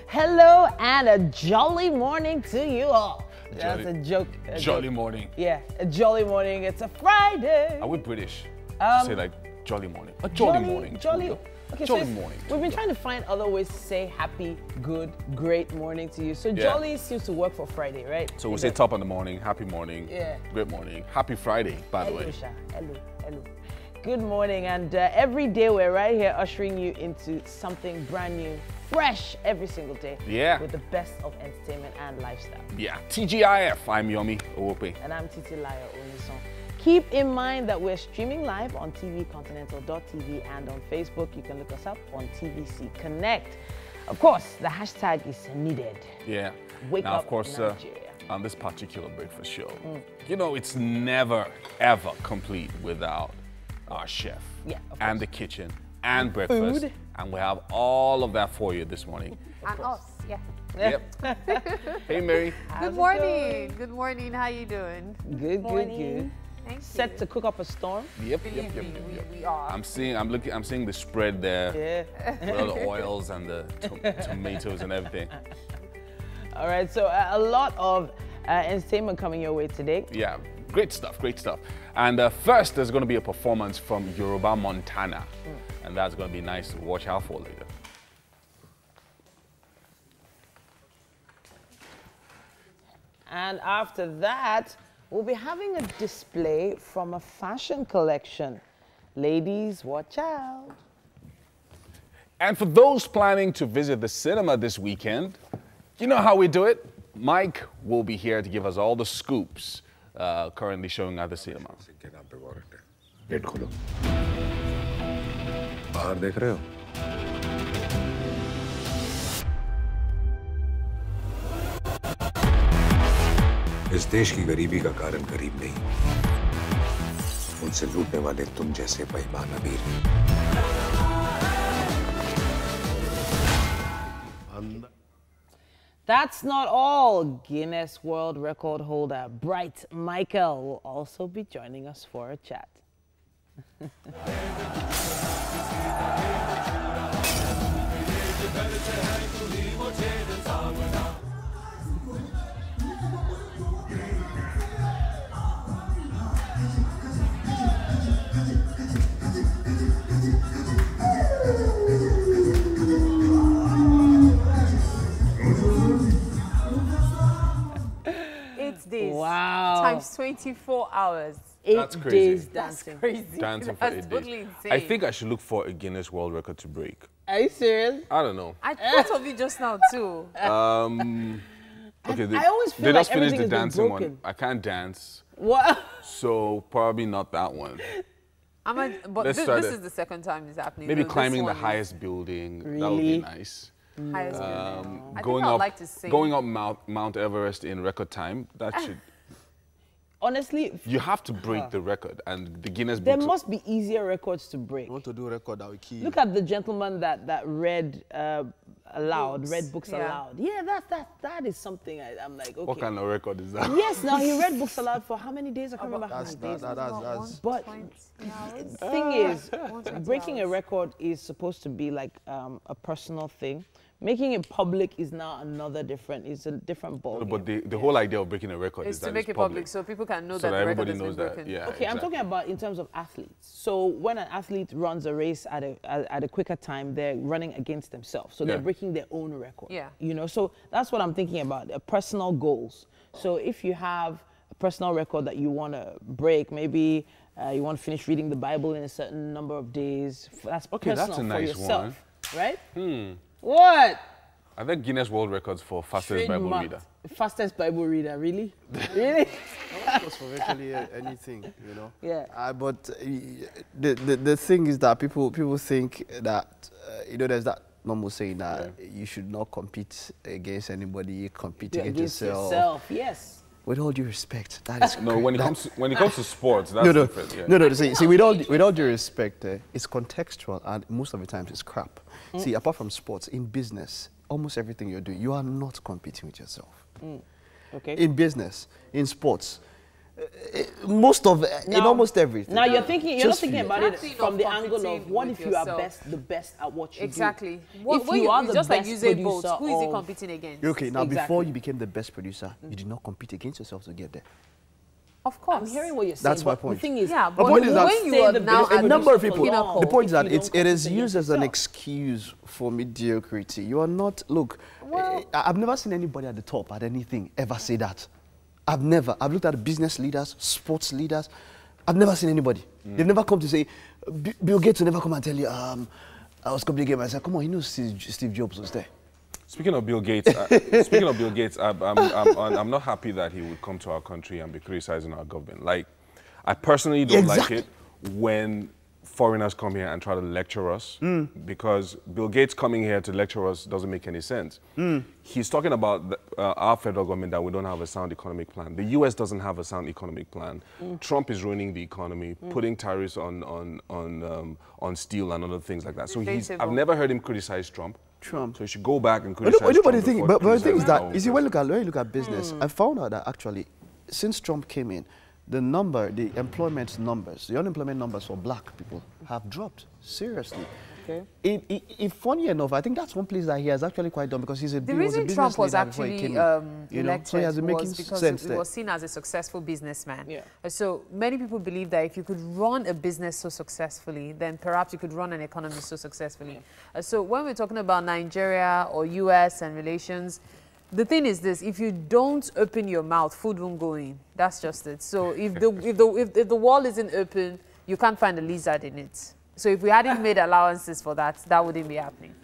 Hello and a jolly morning to you all. That's a joke. Jolly morning. Yeah, a jolly morning. It's a Friday. Are we British? To say like jolly morning. A jolly morning. Jolly. Okay, jolly so morning. We've been trying to find other ways to say happy, good, great morning to you. So jolly seems to work for Friday, right? So we'll say top of the morning, happy morning, great morning, happy Friday, by the way. Hello. Good morning, and every day we're right here ushering you into something brand new, fresh every single day. Yeah. With the best of entertainment and lifestyle. Yeah. TGIF. I'm Yomi Owope. And I'm Titi Layo Onison. Keep in mind that we're streaming live on tvcontinental.tv and on Facebook. You can look us up on TVC Connect. Of course, the hashtag is needed. Yeah. Wake now, up of course, Nigeria. On this particular breakfast show, you know, it's never, ever complete without our chef. Yeah, and the kitchen and breakfast. Food. And we have all of that for you this morning. And us, yeah. Yep. Hey, Mary. Good morning. Good morning. How you doing? Good. Thank Set you. to cook up a storm. Yep. Believe me, we are. I'm seeing the spread there. Yeah. With all the oils and the tomatoes and everything. All right, so a lot of entertainment coming your way today. Yeah, great stuff. And first, there's going to be a performance from Yoruba Montana. And that's going to be nice to watch out for later. And after that, we'll be having a display from a fashion collection. Ladies, watch out. And for those planning to visit the cinema this weekend, you know how we do it? Mike will be here to give us all the scoops currently showing at the cinema. Gate खोलो बाहर देख रहे हो इस देश की गरीबी का कारण गरीब नहीं उनसे लूटने वाले तुम जैसे बेईमान अमीर That's not all. Guinness World Record holder Bright Michael will also be joining us for a chat. Days. Wow. Times 24 hours. That's 8 crazy. days dancing. That's crazy. Dancing for 8 days. Totally insane. I think I should look for a Guinness World Record to break. Are you serious? I don't know. I thought of it just now too. Okay, I always feel they like just finished everything the has been dancing broken. one. I can't dance, What? so probably not that one. But Let's this try that. is the second time it's happening. Maybe This climbing the one is highest building. That would Really? be nice. highest building. I think Going I'd up, like to sing. going up Mount Everest in record time. That should. Honestly, You have to break the record, and the Guinness there Book. must be easier records to break. You want to do a record that will kill you. Look at the gentleman that read aloud, Books. read books Yeah. aloud. Yeah, that is something I'm like, okay. What kind of record is that? Yes, now he read books aloud for how many days? I can't remember how many days. That's But the thing is, breaking a record is supposed to be like a personal thing. Making it public is now it's a different ball. But the whole idea of breaking a record It's is to that make it's it public so people can know so that that the record everybody has been knows that. broken. Yeah. Okay, I'm talking about in terms of athletes. So when an athlete runs a race at a quicker time, they're running against themselves. So they're Yeah. breaking their own record. Yeah. You know, so that's what I'm thinking about, personal goals. So if you have a personal record that you want to break, maybe you want to finish reading the Bible in a certain number of days. That's Okay, personal that's a for nice yourself, right? What? I think Guinness World Records for fastest Bible Trademarked. reader. Fastest Bible reader, really? Really? goes for virtually anything, you know. Yeah. But the thing is that people think that you know, there's that normal saying that you should not compete against anybody, compete against yourself. Yes. With all due respect, that is No, when it comes to sports, that's no. different. Yeah. No. See, with all due respect, it's contextual, and most of the times it's crap. See, apart from sports, in business, almost everything you're doing, you are not competing with yourself. Okay. In business, in sports, most of in Now- almost everything. Now you're thinking, you're not Just thinking feel about That it thing from of the angle of competing what with if you are yourself. the best at what you Exactly. do. What, If when you are it's the just like best Usain Bolt, producer who is he of- competing against? Okay, now before Exactly. you became the best producer, you did not compete against yourself to get there. Of course. I'm hearing what you're saying. That's my but point. The thing is, Yeah, My but point is that when you stay are the now best at a number of producer people. for long The point is if that you it don't is compete used against as an yourself. excuse for mediocrity. You are not. Look, Well- I've never seen anybody at the top at anything ever say that. I've never. I've looked at business leaders, sports leaders. I've never seen anybody. They've never come to say. Bill Gates will never come and tell you. I was complicated. I said, come on, you know Steve Jobs was there. Speaking of Bill Gates, I'm not happy that he would come to our country and be criticizing our government. Like, I personally don't like it when foreigners come here and try to lecture us, because Bill Gates coming here to lecture us doesn't make any sense. He's talking about our federal government, that we don't have a sound economic plan. The US doesn't have a sound economic plan. Trump is ruining the economy, putting tariffs on steel and other things like that. So I've Debatable. never heard him criticize Trump. Trump. So he should go back and But criticize the Trump thing, before but the thing is criticizing our that own you see when president. you look at business, I found out that actually, since Trump came in, the employment numbers, the unemployment numbers for black people have dropped seriously. Okay. Funny enough, I think that's one place that he has actually quite done, because he was a The business reason Trump was leader before he actually came in, you know? elected So he has been making was because sense he there. was seen as a successful businessman. Yeah. So many people believe that if you could run a business so successfully, then perhaps you could run an economy so successfully. So when we're talking about Nigeria or US and relations, the thing is this: if you don't open your mouth, food won't go in. That's just it. So if the wall isn't open, you can't find a lizard in it. So if we hadn't made allowances for that, that wouldn't be happening.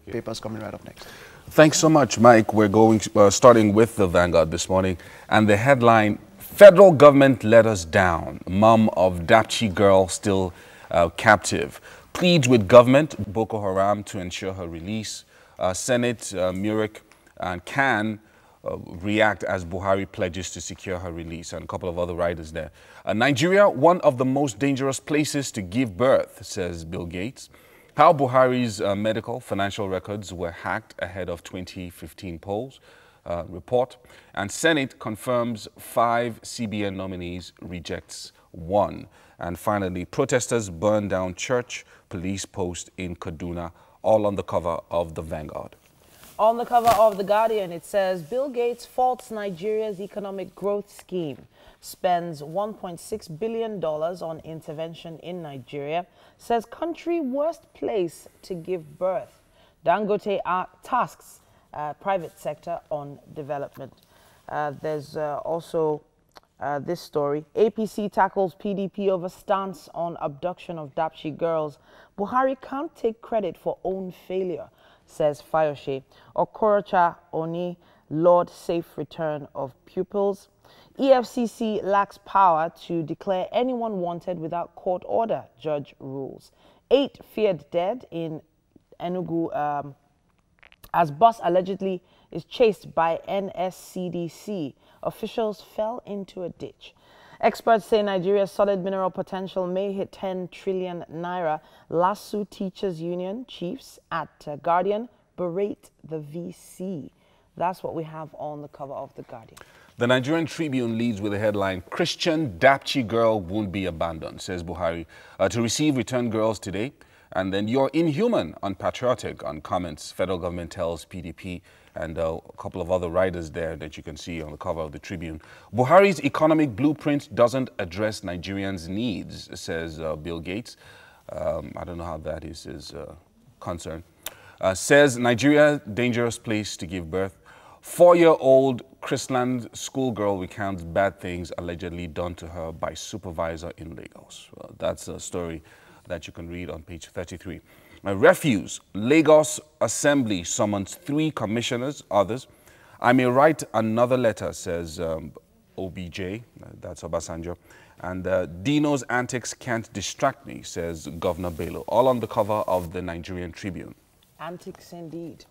Papers coming right up next. Thanks so much, Mike. We're going starting with the Vanguard this morning, and the headline: Federal government let us down. Mom of Dapchi girl still captive. Pleads with government Boko Haram to ensure her release. Senate Murik and Khan react as Buhari pledges to secure her release, and a couple of other writers there. Nigeria, one of the most dangerous places to give birth, says Bill Gates. How Buhari's medical, financial records were hacked ahead of 2015 polls report. And Senate confirms 5 CBN nominees, rejects 1. And finally, protesters burn down church, police post in Kaduna, all on the cover of the Vanguard. On the cover of The Guardian, it says, Bill Gates faults Nigeria's economic growth scheme, spends $1.6 billion on intervention in Nigeria, says country worst place to give birth. Dangote tasks private sector on development. There's also this story. APC tackles PDP over stance on abduction of Dapchi girls. Buhari can't take credit for own failure, says Fayose. Okorocha Oni, Lord safe return of pupils. EFCC lacks power to declare anyone wanted without court order, judge rules. 8 feared dead in Enugu as bus allegedly is chased by NSCDC. Officials fell into a ditch. Experts say Nigeria's solid mineral potential may hit 10 trillion naira. LASU Teachers Union chiefs at Guardian berate the VC. That's what we have on the cover of The Guardian. The Nigerian Tribune leads with the headline, Christian Dapchi girl won't be abandoned, says Buhari. To receive returned girls today. And then you're inhuman, unpatriotic on comments. Federal government tells PDP, and a couple of other writers there that you can see on the cover of the Tribune. Buhari's economic blueprint doesn't address Nigerians' needs, says Bill Gates. I don't know how that is his concern. Says Nigeria, dangerous place to give birth. 4-year-old Chrisland schoolgirl recounts bad things allegedly done to her by supervisor in Lagos. Well, that's a story that you can read on page 33. Refuse. Lagos Assembly summons 3 commissioners, others. I may write another letter, says OBJ, that's Obasanjo. And Dino's antics can't distract me, says Governor Bello. All on the cover of the Nigerian Tribune. Antics indeed.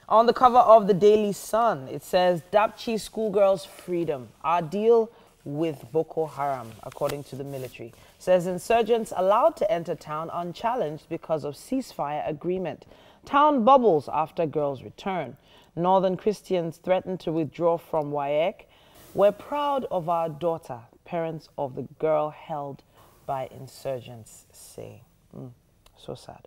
On the cover of the Daily Sun, it says, Dapchi schoolgirls' freedom. Our deal with Boko Haram, according to the military. Says insurgents allowed to enter town unchallenged because of ceasefire agreement. Town bubbles after girls return. Northern Christians threaten to withdraw from WAEC. We're proud of our daughter, parents of the girl held by insurgents say. So sad.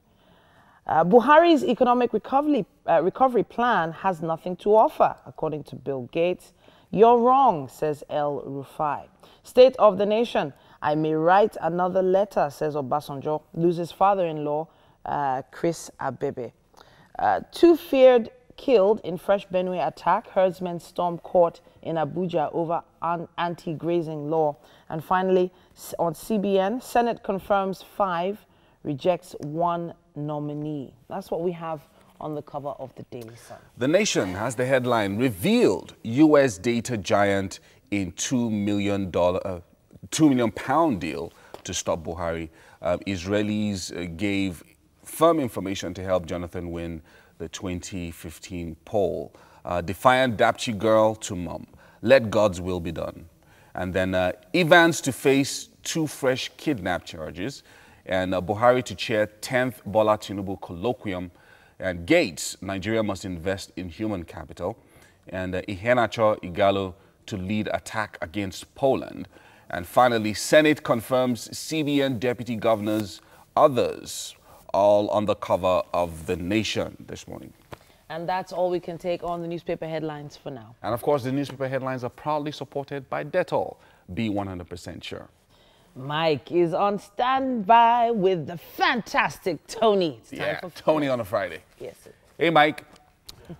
Buhari's economic recovery plan has nothing to offer, according to Bill Gates. You're wrong, says El Rufai. State of the nation. I may write another letter, says Obasanjo. Loses father-in-law, Chris Abebe. Two feared killed in fresh Benue attack. Herdsmen storm court in Abuja over anti-grazing law. And finally, on CBN, Senate confirms 5, rejects 1 nominee. That's what we have on the cover of the Daily Sun. The Nation has the headline, revealed U.S. data giant in $2 million deal to stop Buhari. Israelis gave firm information to help Jonathan win the 2015 poll. Defiant Dapchi girl to mom. Let God's will be done. And then Evans to face 2 fresh kidnap charges. And Buhari to chair 10th Bola Tinubu colloquium. And Gates, Nigeria must invest in human capital. And Iheanacho Igalo to lead attack against Poland. And finally, Senate confirms CBN deputy governors, others, all on the cover of The Nation this morning. And that's all we can take on the newspaper headlines for now. And of course, the newspaper headlines are proudly supported by Dettol. Be 100% sure. Mike is on standby with the fantastic Tony. It's time for Tony on a Friday. Yes, sir. Hey, Mike.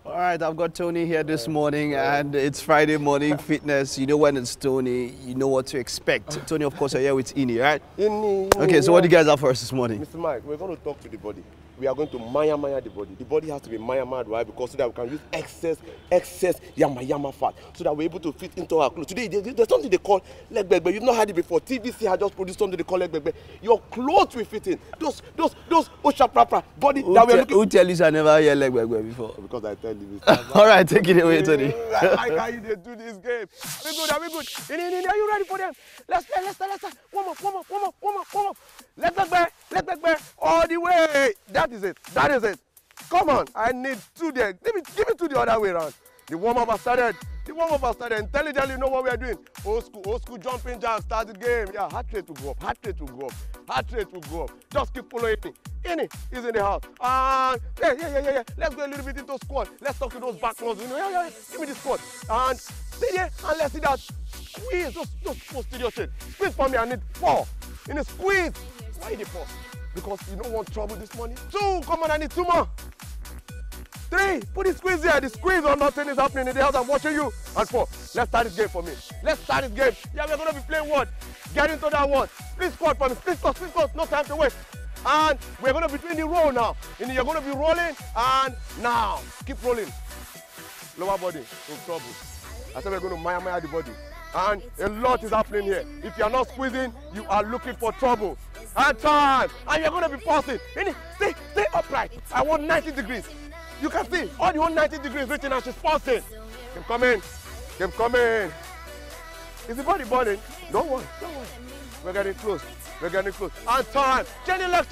All right, I've got Tony here this morning, and it's Friday morning fitness. You know when it's Tony, you know what to expect. Tony, of course, are here with Ini, right? Ini, Okay, so what do you guys have for us this morning? Mr. Mike, we're going to talk to the body. We are going to maya the body. The body has to be maya, right? Because so that we can use excess yama fat, so that we're able to fit into our clothes. Today, there's something they call leg bag, but you've not heard it before. TVC has just produced something they call leg bag. Your clothes will fit in. Those Osha body that we're looking. Who tell you I never heard leg bag before? Because I tell you. All right, take it away, Tony. I like how you do this game. Are we good? Are you ready for them? Let's start. Warm up. Let's back. All the way. That is it. Come on. I need 2 there. Give me 2 the other way around. The warm-up has started. Intelligently know what we are doing. Old school jumping jump, start the game. Yeah, heart rate will go up. Just keep following me. Ini is in the house. Yeah. Let's go a little bit into squat. Let's talk to those back ones. Yeah. Give me the squat. And sit there and let's see that squeeze. Just posterior shit. Squeeze for me. I need 4. In a squeeze. Why the 4? Because you don't want trouble this morning. 2. Come on, I need 2 more. 3, put the squeeze here. The squeeze or nothing is happening in the house. I'm watching you. And 4, let's start this game for me. Yeah, we're going to be playing what? Get into that one. Split squat for me. Split squat. No time to waste. And we're going to be doing the roll now. You're going to be rolling. And now, keep rolling. Lower body, no trouble. I said we're going to maya the body. And a lot is happening here. If you're not squeezing, you are looking for trouble. And time. And you're going to be pausing. Stay upright. I want 90 degrees. You can see all the whole 90 degrees reaching and she's pausing. Keep coming. Is the body burning? Don't worry. We're getting close. And time. Change the left.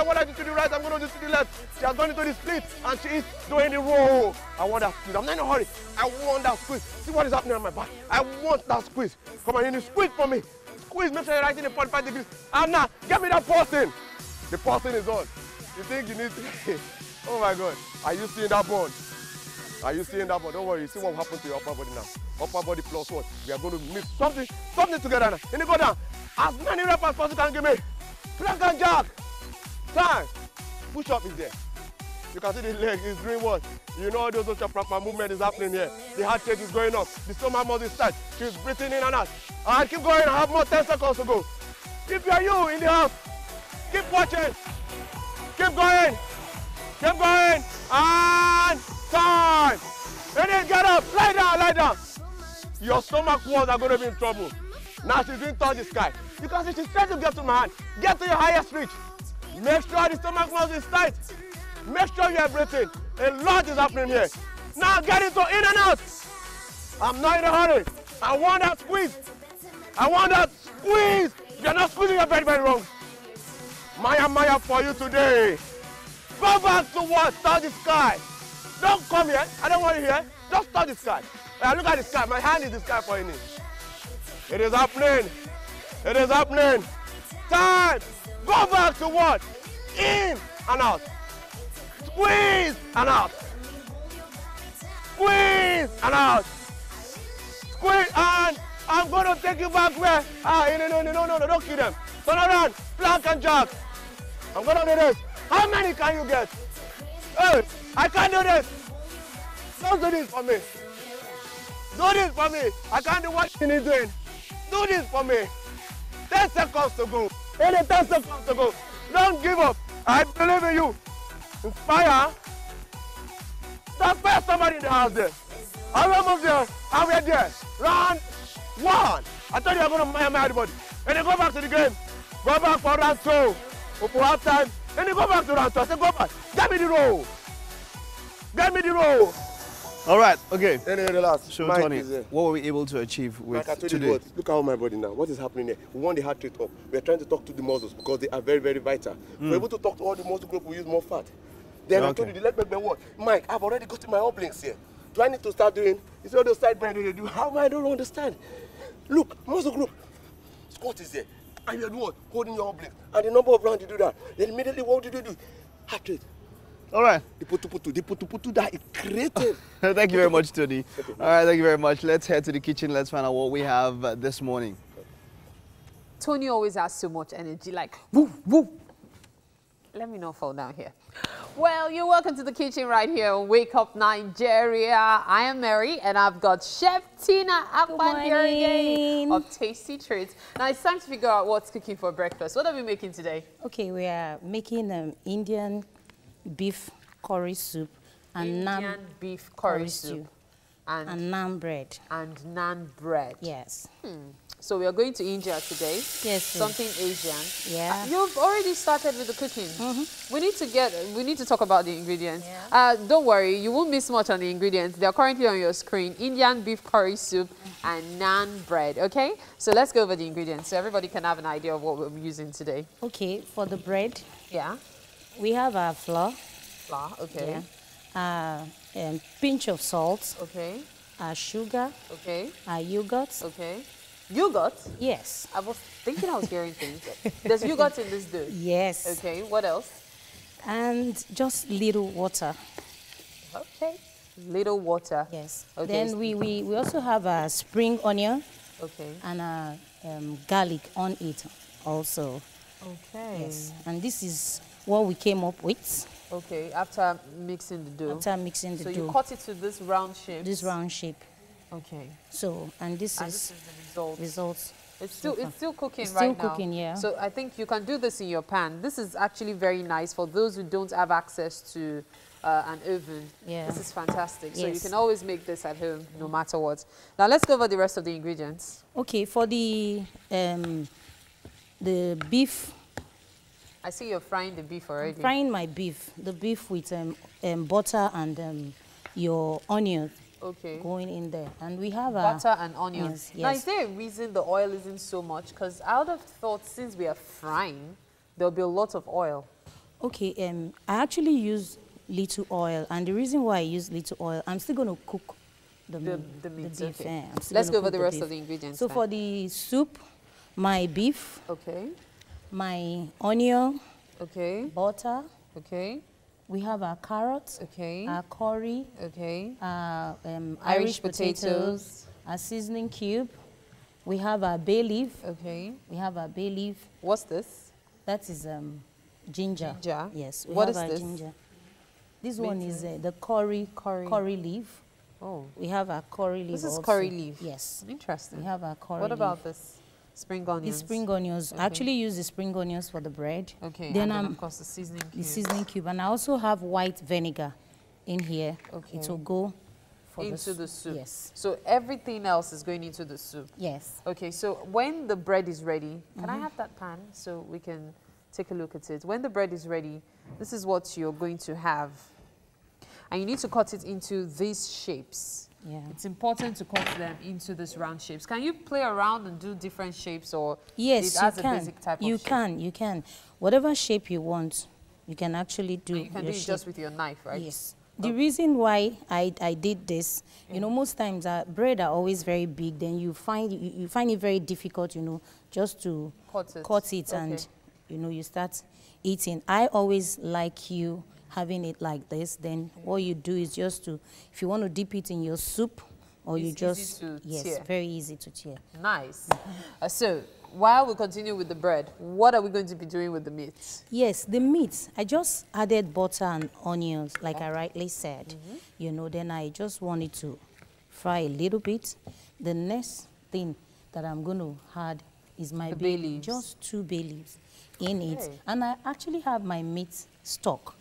What I do to the right, I'm going to do to the left. She has gone into the split and she is doing the roll. I want that squeeze. I'm not in a hurry. I want that squeeze. See what is happening on my back. I want that squeeze. Come on, you need to squeeze for me. Squeeze, make sure you're right in the 45 degrees. And now, get me that pausing. The pausing is on. You think you need to... Oh my God. Are you seeing that bond? Don't worry. You see what will happen to your upper body now. Upper body plus what? We are going to mix something together now. Then you go down. As many reps as possible can give me. Plank and jack. Time. Push up is there. You can see the leg is doing what? You know all those proper movement is happening here. The heart rate is going up. The stomach muscle is tight. She's breathing in and out. And keep going. I have more 10 seconds to go. If you are you in the house, keep watching. Keep going. And time. And then get up. Lie down. Your stomach walls are going to be in trouble. Now she's doing touch the sky. You can see she's trying to get to my hand. Get to your highest reach. Make sure the stomach muscle is tight. Make sure you are breathing. A lot is happening here. Now get into in and out. I'm not in a hurry. I want that squeeze. If you're not squeezing, you're very, very wrong. Maya for you today. Go back to what? Touch the sky. Don't come here. I don't want you here. Just touch the sky. Now look at the sky. My hand is the sky pointing. It is happening. It is happening. Time. Go back to what? In and out. Squeeze and out. Squeeze and out. Squeeze and I'm going to take you back where? No, don't kill them. Turn around. Plank and jack. I'm going to do this. How many can you get? Hey, I can't do this. Don't do this for me. Do this for me. I can't do what you need doing. Do this for me. 10 seconds to go. Only 10 seconds to go. Don't give up. I believe in you. Inspire. That's first somebody in the house there. I'm almost there. And we're there. Round 1. I thought you were going to mire everybody. And then go back to the game. Go back for round 2. Or for half time. And then go back to round 2. I said, go back. Get me the roll. Get me the roll. All right, okay. Then relax. So, Mike Tony, is there. what were we able to achieve with Like I told you today? what, look at my body now. What is happening here? We want the heart rate up. We are trying to talk to the muscles because they are very, very vital. We're able to talk to all the muscle groups, we use more fat. Then I told you the leg bend what? Mike, I've already got to my obliques here. Do I need to start doing? It's all those side bends they do. How am I don't understand? Look, muscle group. Squat is there. And you're what? Holding your obliques. And the number of rounds you do that. Then immediately what do you do? Heart rate. All right. The putu that is creative. Thank you very much, Tony. All right, thank you very much. Let's head to the kitchen. Let's find out what we have this morning. Tony always has so much energy, like, woo, woo. Let me not fall down here. Well, you're welcome to the kitchen right here on Wake Up Nigeria. I am Mary, and I've got Chef Tina Akpan here again of Tasty Treats. Now, it's time to figure out what's cooking for breakfast. What are we making today? Okay, we are making Indian beef curry soup and Indian beef curry soup and naan bread. And naan bread. Yes. So we are going to India today. Yes. Something Asian. Yeah. You've already started with the cooking. We need to talk about the ingredients. Yeah. Don't worry, you won't miss much on the ingredients. They are currently on your screen. Indian beef curry soup and naan bread. Okay. So let's go over the ingredients so everybody can have an idea of what we're using today. Okay. For the bread, Yeah. we have our flour. Flour. Okay. Yeah. Pinch of salt. Okay. Sugar. Okay. Yogurt. Okay. Yogurt? Yes. I was thinking I was hearing things. There's yogurt in this dough? Yes. Okay, what else? And just little water. Okay. Little water. Yes. Okay. Then we also have a spring onion. Okay. And garlic on it also. Okay. Yes. And this is what we came up with. Okay, after mixing the dough. After mixing the dough. So you cut it to this round shape? This round shape. Okay. So, and this and is the results. It's still cooking it's right now. Still cooking, yeah. So I think you can do this in your pan. This is actually very nice for those who don't have access to an oven. Yeah. This is fantastic. Yes. So you can always make this at home, no matter what. Now let's go over the rest of the ingredients. Okay, for the beef. I see you're frying the beef already. I'm frying my beef. The beef with butter and your onions. Okay. Going in there. And we have butter and onions. Yes. Now, is there a reason the oil isn't so much? Because I would have thought since we are frying, there'll be a lot of oil. Okay, I actually use little oil. And the reason why I use little oil, I'm still going to cook the meat. Beef. Okay. Let's go over the rest of the ingredients. So for the soup, my beef. Okay. My onion. Okay. Butter. Okay. We have our carrots, okay, our curry, okay, Irish potatoes, our seasoning cube. We have our bay leaf. Okay. We have our bay leaf. What's this? That is ginger. Ginger. Yes. What is this? Ginger. This one is the curry leaf. Oh. We have our curry leaf. This is also. curry leaf. Yes. Interesting. We have our curry. What about this? Spring onions. The spring onions. Okay. I actually use the spring onions for the bread. Okay. Then, and then of course the seasoning cube. The seasoning cube, and I also have white vinegar in here. Okay. It will go for into the soup. Yes. So everything else is going into the soup. Yes. Okay. So when the bread is ready, can I have that pan so we can take a look at it? When the bread is ready, this is what you're going to have, and you need to cut it into these shapes. Yeah. It's important to cut them into these round shapes. Can you play around and do different shapes, or yes, it has you can. a basic type of you shape? can. Whatever shape you want, you can actually do. And you can do it just with your knife, right? Yes. The reason why I did this, you know, most times bread are always very big. Then you find it very difficult, you know, just to cut it and, you know, you start eating. I always like you having it like this. Then what you do is just to, if you want to dip it in your soup, or you just, yes, very easy to tear. Nice. So while we continue with the bread, what are we going to be doing with the meat? Yes, the meat. I just added butter and onions, like I rightly said. You know, then I just wanted to fry a little bit. The next thing that I'm going to add is my bay leaves. Just 2 bay leaves in it. And I actually have my meat stock.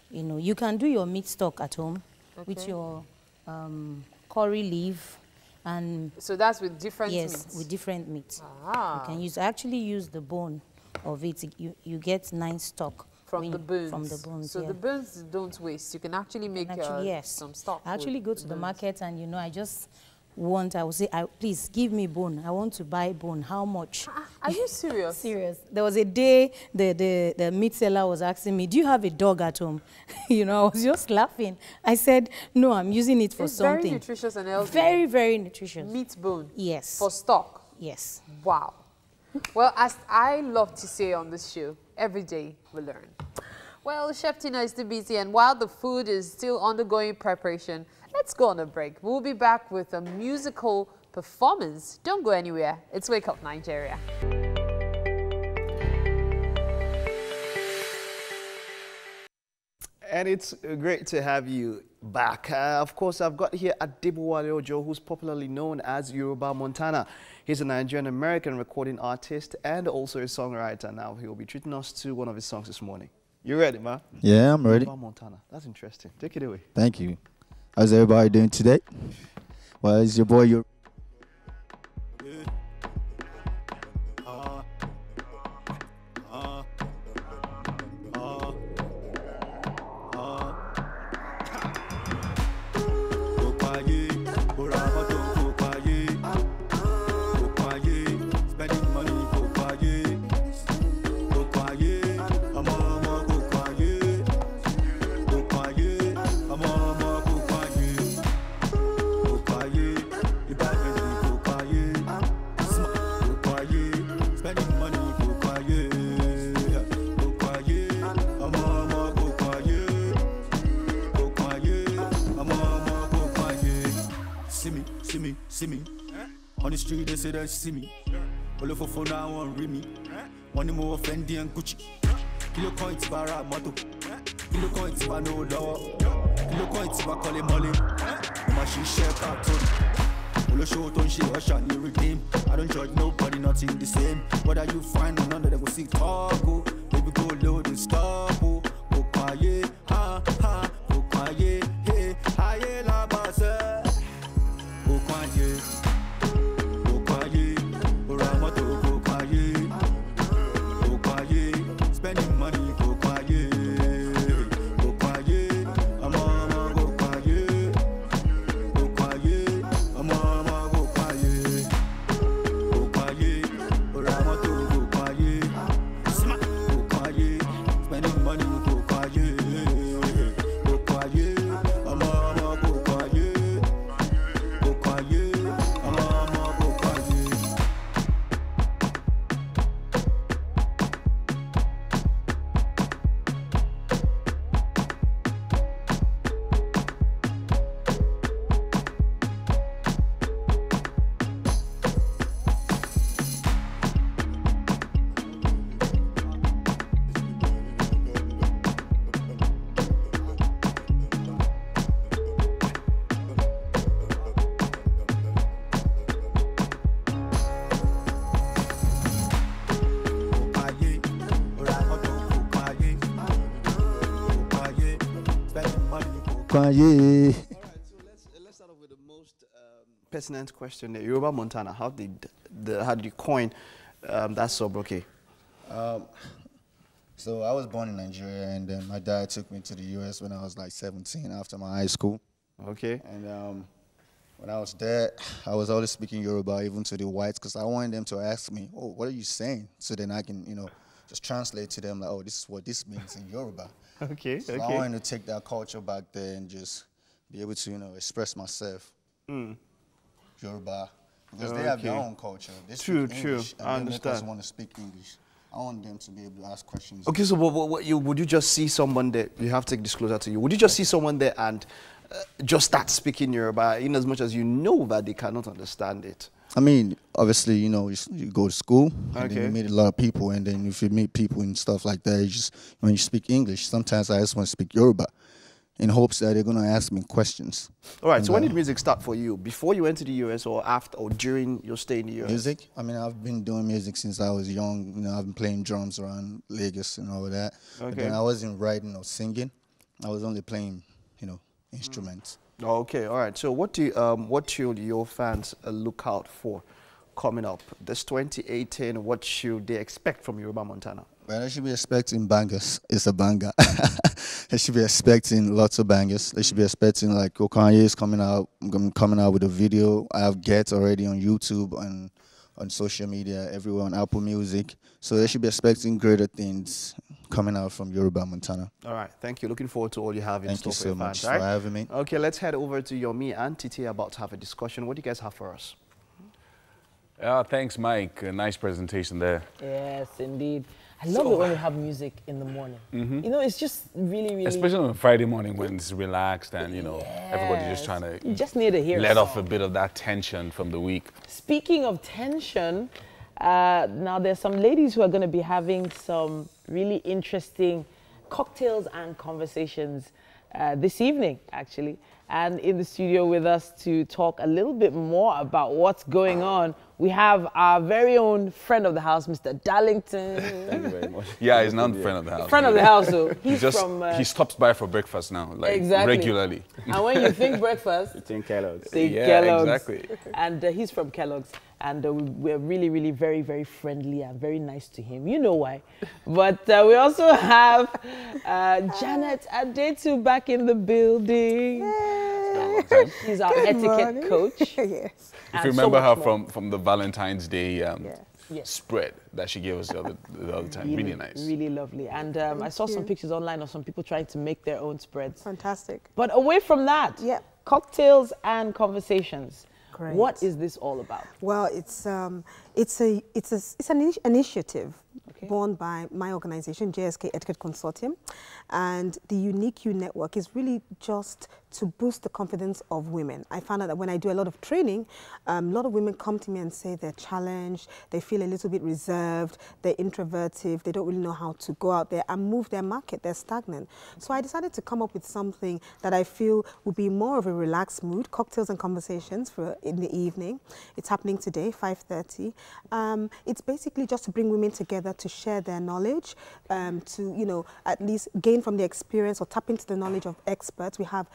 You know, you can do your meat stock at home with your curry leaf. And so that's with different meats? Yes, with different meats. You can use, I actually use the bone of it. You get nice stock. From the bones? From the bones, so the bones don't waste. You can actually make some stock. I actually go to the market and, you know, I just want, I will say, please give me bone. I want to buy bone. How much? Are you serious? Serious. There was a day the meat seller was asking me, do you have a dog at home? You know, I was just laughing. I said, no, I'm using it for something. Very nutritious and healthy. Very, very nutritious. Meat bone? Yes. For stock? Yes. Wow. Well, as I love to say on this show, every day we learn. Well, Chef Tina is still busy, and while the food is still undergoing preparation, let's go on a break. We'll be back with a musical performance. Don't go anywhere. It's Wake Up Nigeria. And it's great to have you back. Of course, I've got here Adebowale Ojo, who's popularly known as Yoruba Montana. He's a Nigerian-American recording artist and also a songwriter. Now he will be treating us to one of his songs this morning. You ready, man? Yeah, I'm ready. Yoruba Montana. That's interesting. Take it away. Thank you. How's everybody doing today? Well, it's your boy, see me. On the street, they say they see me. All for phone now on me. Money more Fendi and Gucci. Kilo coins para moto. Kilo coins para no law. Kilo coins para call it molly. My she share cartoon. All show don't she wash and you redeem. I don't judge nobody, nothing the same. Whether you find none of them will see talk. Baby go load and stop. Go quiet, ha ha. Go quiet, hey, aye la base. Go quiet, go quiet. Oramoto go quiet, go quiet. Spending money go quiet, go quiet. Mama go quiet, go quiet. Mama go quiet, go quiet. Oramoto go quiet, go quiet. Spending money go quiet, go quiet. Mama go quiet, go quiet. Mama go quiet. Kanye. Let's start off with the most pertinent question there. Yoruba Montana, how did you coin that sobriquet? So I was born in Nigeria, and then my dad took me to the U.S. when I was like 17 after my high school. Okay. And when I was there, I was always speaking Yoruba, even to the whites, because I wanted them to ask me, "Oh, what are you saying?" So then I can, just translate to them like, oh, this is what this means in Yoruba. Okay, So I wanted to take that culture back there and just be able to, you know, express myself. Yoruba, because they have their own culture. They speak English, and I they make us understand. want to speak English. I want them to be able to ask questions. Okay, so would you just see someone there? You have to take this closer to you. Would you just see someone there and just start speaking Yoruba, in as much as you know that they cannot understand it? I mean, obviously, you know, you go to school, and then Okay. you meet a lot of people, and then if you meet people and stuff like that, you just, when you speak English, sometimes I just want to speak Yoruba in hopes that they're going to ask me questions. All right, And, so when did music start for you? Before you went to the US or after or during your stay in the US? Music? I mean, I've been doing music since I was young. You know, I've been playing drums around Lagos and all of that. But Okay. then I wasn't writing or singing. I was only playing, you know, instruments. Okay, all right. So what should your fans look out for coming up? This 2018, what should they expect from Yoruba Montana? Well, they should be expecting bangers. It's a banger. They should be expecting lots of bangers. They should be expecting like Kanye is coming out with a video. I have Get already on YouTube and on social media, everywhere on Apple Music. So they should be expecting greater things coming out from Yoruba Montana. All right, thank you. Looking forward to all you have in Thank store you for so your much fans. All for having me. Okay, let's head over to Yomi and Titi about to have a discussion. What do you guys have for us? Thanks, Mike. A nice presentation there. Yes, indeed. I love it when we have music in the morning. You know, it's just really... Especially on a Friday morning when it's relaxed and, you know, everybody's just trying to You just need to hear let a off a song. bit of that tension from the week. Speaking of tension, now there's some ladies who are going to be having some really interesting cocktails and conversations this evening, actually. And in the studio with us to talk a little bit more about what's going on, we have our very own friend of the house, Mr. Darlington. Thank you very much. Yeah, he's not friend of the house. Friend of the house, so He he's just from... he stops by for breakfast now, like Exactly. regularly. And when you think breakfast, Think Kellogg's. think Yeah, Kellogg's. exactly. And he's from Kellogg's. And we're really, really very, very friendly and very nice to him. You know why. But we also have Janet Adetu back in the building. She's our etiquette coach. Yes. If And you so remember her much more. from the Valentine's Day Yes. spread that she gave us the other time, really nice. Really lovely. And I saw some pictures online of some people trying to make their own spreads. Fantastic. But away from that, cocktails and conversations. Great. What is this all about? Well, it's an initiative born by my organization, JSK Etiquette Consortium, and the Unique You Network is really just to boost the confidence of women. I found out that when I do a lot of training, a lot of women come to me and say they're challenged, they feel a little bit reserved, they're introverted, they don't really know how to go out there and move their market, they're stagnant. So I decided to come up with something that I feel would be more of a relaxed mood, cocktails and conversations for in the evening. It's happening today, 5:30. It's basically just to bring women together to share their knowledge, to, you know, at least gain from the experience or tap into the knowledge of experts. We have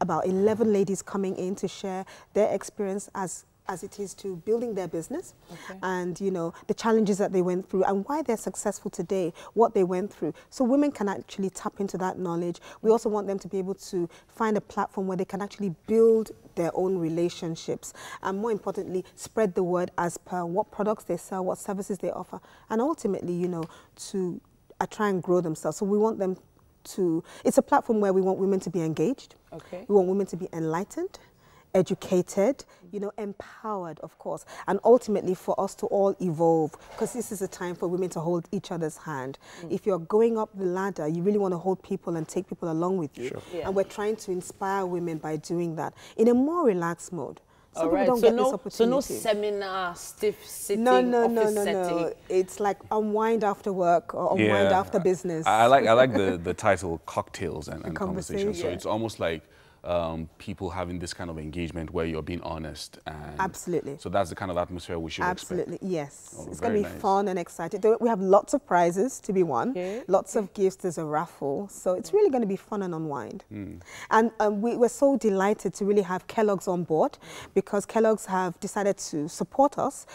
about 11 ladies coming in to share their experience as it is to building their business and, you know, the challenges that they went through and why they're successful today, what they went through. So women can actually tap into that knowledge. We also want them to be able to find a platform where they can actually build their own relationships and, more importantly, spread the word as per what products they sell, what services they offer, and ultimately, you know, to try and grow themselves. So we want them to, it's a platform where we want women to be engaged. We want women to be enlightened, educated, you know, empowered, of course, and ultimately for us to all evolve, because this is a time for women to hold each other's hand. If you're going up the ladder, you really want to hold people and take people along with you. And we're trying to inspire women by doing that in a more relaxed mode. Some people don't get this opportunity. So no seminar, stiff sitting, no. setting. It's like unwind after work or unwind after business. I like the title cocktails and conversations. So it's almost like people having this kind of engagement where you're being honest. And Absolutely. So that's the kind of atmosphere we should Absolutely, expect. yes. Oh, it's going to be nice. fun and exciting. We have lots of prizes to be won, lots of gifts. There's a raffle. So it's really going to be fun and unwind. And we're so delighted to really have Kellogg's on board, because Kellogg's have decided to support us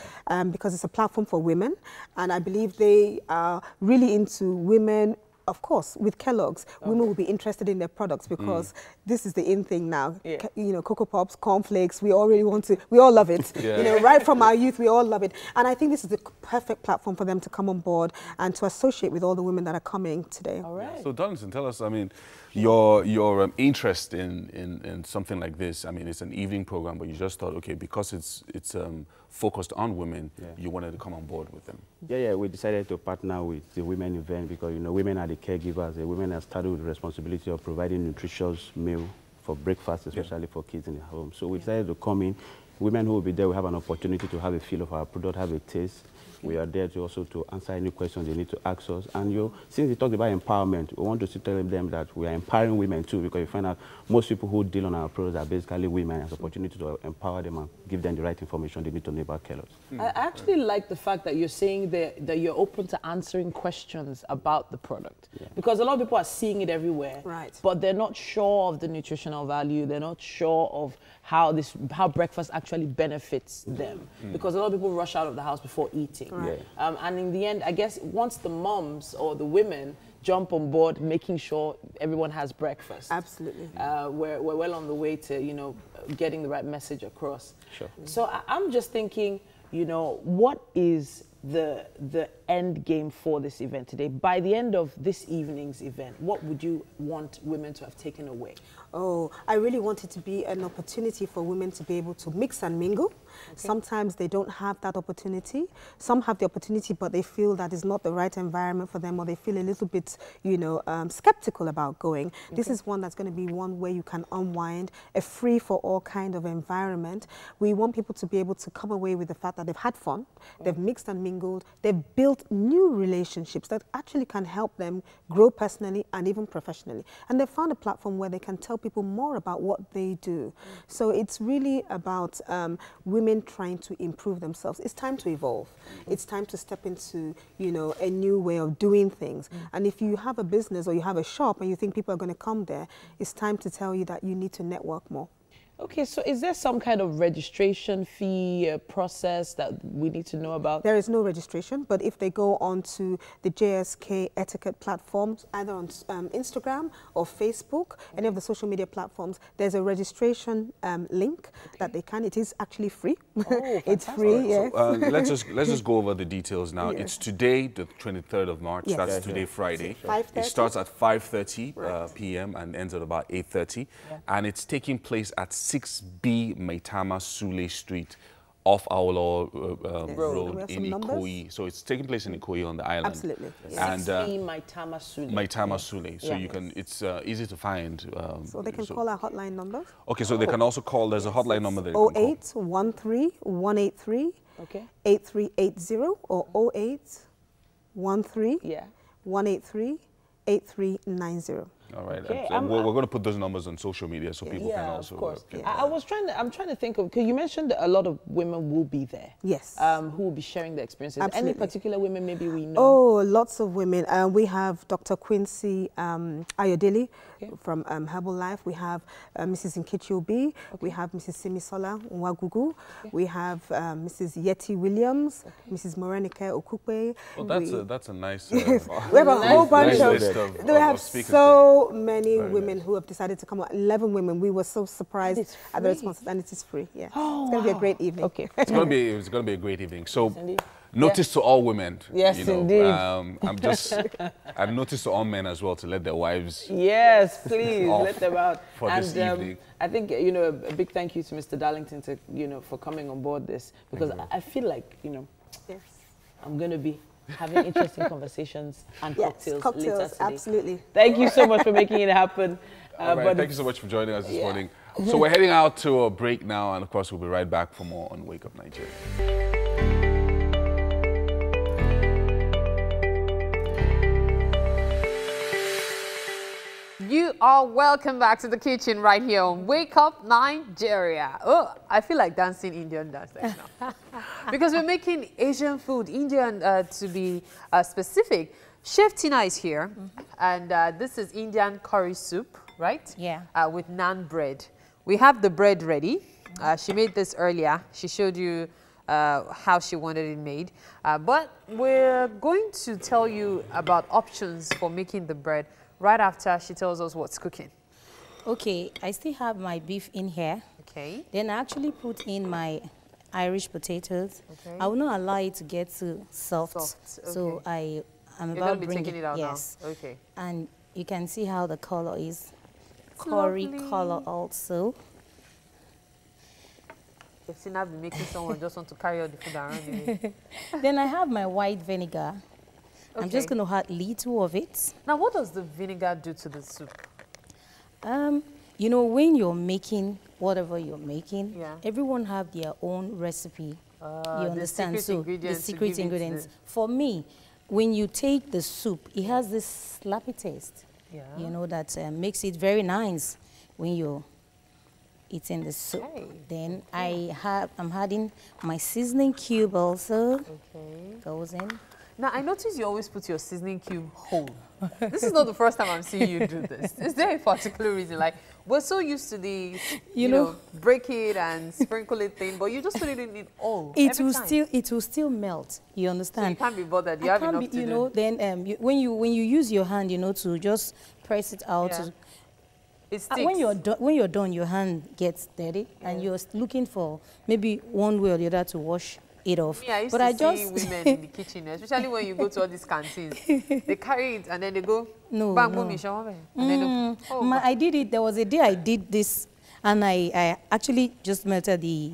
because it's a platform for women. And I believe they are really into women of course, with Kellogg's, women will be interested in their products because this is the in thing now. Yeah. You know, Cocoa Pops, cornflakes, we all really want to, we all love it. Yeah. You know, right from our youth, we all love it. And I think this is the perfect platform for them to come on board and to associate with all the women that are coming today. All right. So Darlington, tell us, I mean, your interest in something like this. I mean, it's an evening program, but you just thought, okay, because it's focused on women, you wanted to come on board with them. Yeah, we decided to partner with the women event because, you know, women are the caregivers. The women are started with the responsibility of providing nutritious meal for breakfast, especially for kids in the home. So we decided to come in. Women who will be there will have an opportunity to have a feel of our product, have a taste. We are there to also to answer any questions they need to ask us. And since we talked about empowerment, we want to tell them that we are empowering women too, because you find out most people who deal on our products are basically women. As an opportunity to empower them and give them the right information they need to know about Kellogg's. I actually like the fact that you're saying that you're open to answering questions about the product. Because a lot of people are seeing it everywhere, right, but they're not sure of the nutritional value. They're not sure of how breakfast actually benefits them. Because a lot of people rush out of the house before eating. Right. And in the end, I guess once the moms or the women jump on board, making sure everyone has breakfast. Absolutely. We're well on the way to, you know, getting the right message across. Sure. So I'm just thinking, you know, what is the end game for this event today? By the end of this evening's event, what would you want women to have taken away? Oh, I really want it to be an opportunity for women to be able to mix and mingle. Sometimes they don't have that opportunity. Some have the opportunity, but they feel that is not the right environment for them, or they feel a little bit, you know, skeptical about going. This is one that's going to be one where you can unwind, a free for all kind of environment. We want people to be able to come away with the fact that they've had fun, they've mixed and mingled, they've built new relationships that actually can help them grow personally and even professionally. And they've found a platform where they can tell people more about what they do. So it's really about women trying to improve themselves. It's time to evolve. It's time to step into, you know, a new way of doing things. And if you have a business or you have a shop and you think people are going to come there, it's time to tell you that you need to network more. Okay, so is there some kind of registration fee process that we need to know about? There is no registration, but if they go on to the JSK Etiquette platforms, either on Instagram or Facebook, any of the social media platforms, there's a registration link that they can. It is actually free. Oh, it's free, Right, so, let's just go over the details now. Yes. It's today, the 23rd of March. Yes. That's today, Friday. 5:30? It starts at 5:30 p.m. and ends at about 8:30. And it's taking place at 6B Maitama Sule Street off Awolowo Road in Ikoyi. So it's taking place in Ikoyi on the island. Absolutely. And 6B Maitama Sule. Maitama Sule. So you can, it's easy to find. So they can call our hotline numbers. Okay, so they can also call, there's a hotline number there. 0813 183 8380 or 0813 183 8390. All right. Okay, So we're going to put those numbers on social media so people can also. Of course. I'm trying to think of, because you mentioned that a lot of women will be there. Yes. Who will be sharing their experiences. Absolutely. Any particular women maybe we know? Oh, lots of women. We have Dr. Quincy Ayodele from Herbal Life. We have Mrs. Nkechi Obi. We have Mrs. Simisola Nwagugu. We have Mrs. Yeti Williams, Mrs. Morenike Okupe. Well, that's a nice. we have a whole bunch of. We have so many women who have decided to come out. 11 women. We were so surprised at the response, and it is free. Yeah, oh, it's going to be a great evening. Okay, it's going to be a great evening. So. Notice to all women. Yes, you know, indeed. I've noticed to all men as well to let their wives. Yes, please let them out. For this evening. I think, you know, a big thank you to Mr. Darlington to, you know, for coming on board this, because I feel like, you know, I'm going to be having interesting conversations and cocktails later today. Absolutely. Thank you so much for making it happen. Right, thank you so much for joining us this morning. So we're heading out to a break now, and of course we'll be right back for more on Wake Up Nigeria. You are welcome back to the kitchen right here on Wake Up Nigeria. Oh, I feel like dancing Indian dance right now. Because we're making Asian food, Indian to be specific. Chef Tina is here, and this is Indian curry soup, right? Yeah. With naan bread. We have the bread ready. She made this earlier. She showed you how she wanted it made. But we're going to tell you about options for making the bread right after she tells us what's cooking. Okay, I still have my beef in here. Okay. Then I actually put in my Irish potatoes. Okay. I will not allow it to get too soft. Okay. So I'm You're about going to be taking it out yes. now. Okay. And you can see how the color is. Curry color also. You've seen her be making someone just want to carry all the food around you. Then I have my white vinegar. I'm just going to add little of it. Now, what does the vinegar do to the soup? You know, when you're making whatever you're making, Yeah. everyone have their own recipe. You understand? The secret The ingredients to secret give it ingredients. the- For me, when you take the soup, it has this slappy taste. Yeah. You know, that makes it very nice when you're eating the soup. Okay. Then I'm adding my seasoning cube also. Okay. Goes in. Now, I notice you always put your seasoning cube whole. This is not the first time I'm seeing you do this. Is there a particular reason? Like, we're so used to the, you know, break it and sprinkle it thing, but you just put it in it all. It will still melt. You understand? So you can't be bothered. You I have can't enough be, to you do. know. Then when you use your hand, you know, to just press it out. Yeah. It sticks. When you're done, your hand gets dirty, and you're looking for maybe one way or the other to wash it off. Yeah, I used to see women in the kitchen, especially when you go to all these canteens. They carry it and then they go, no, bang, no. boom, and then they, I did it. There was a day I did this, and I actually just melted the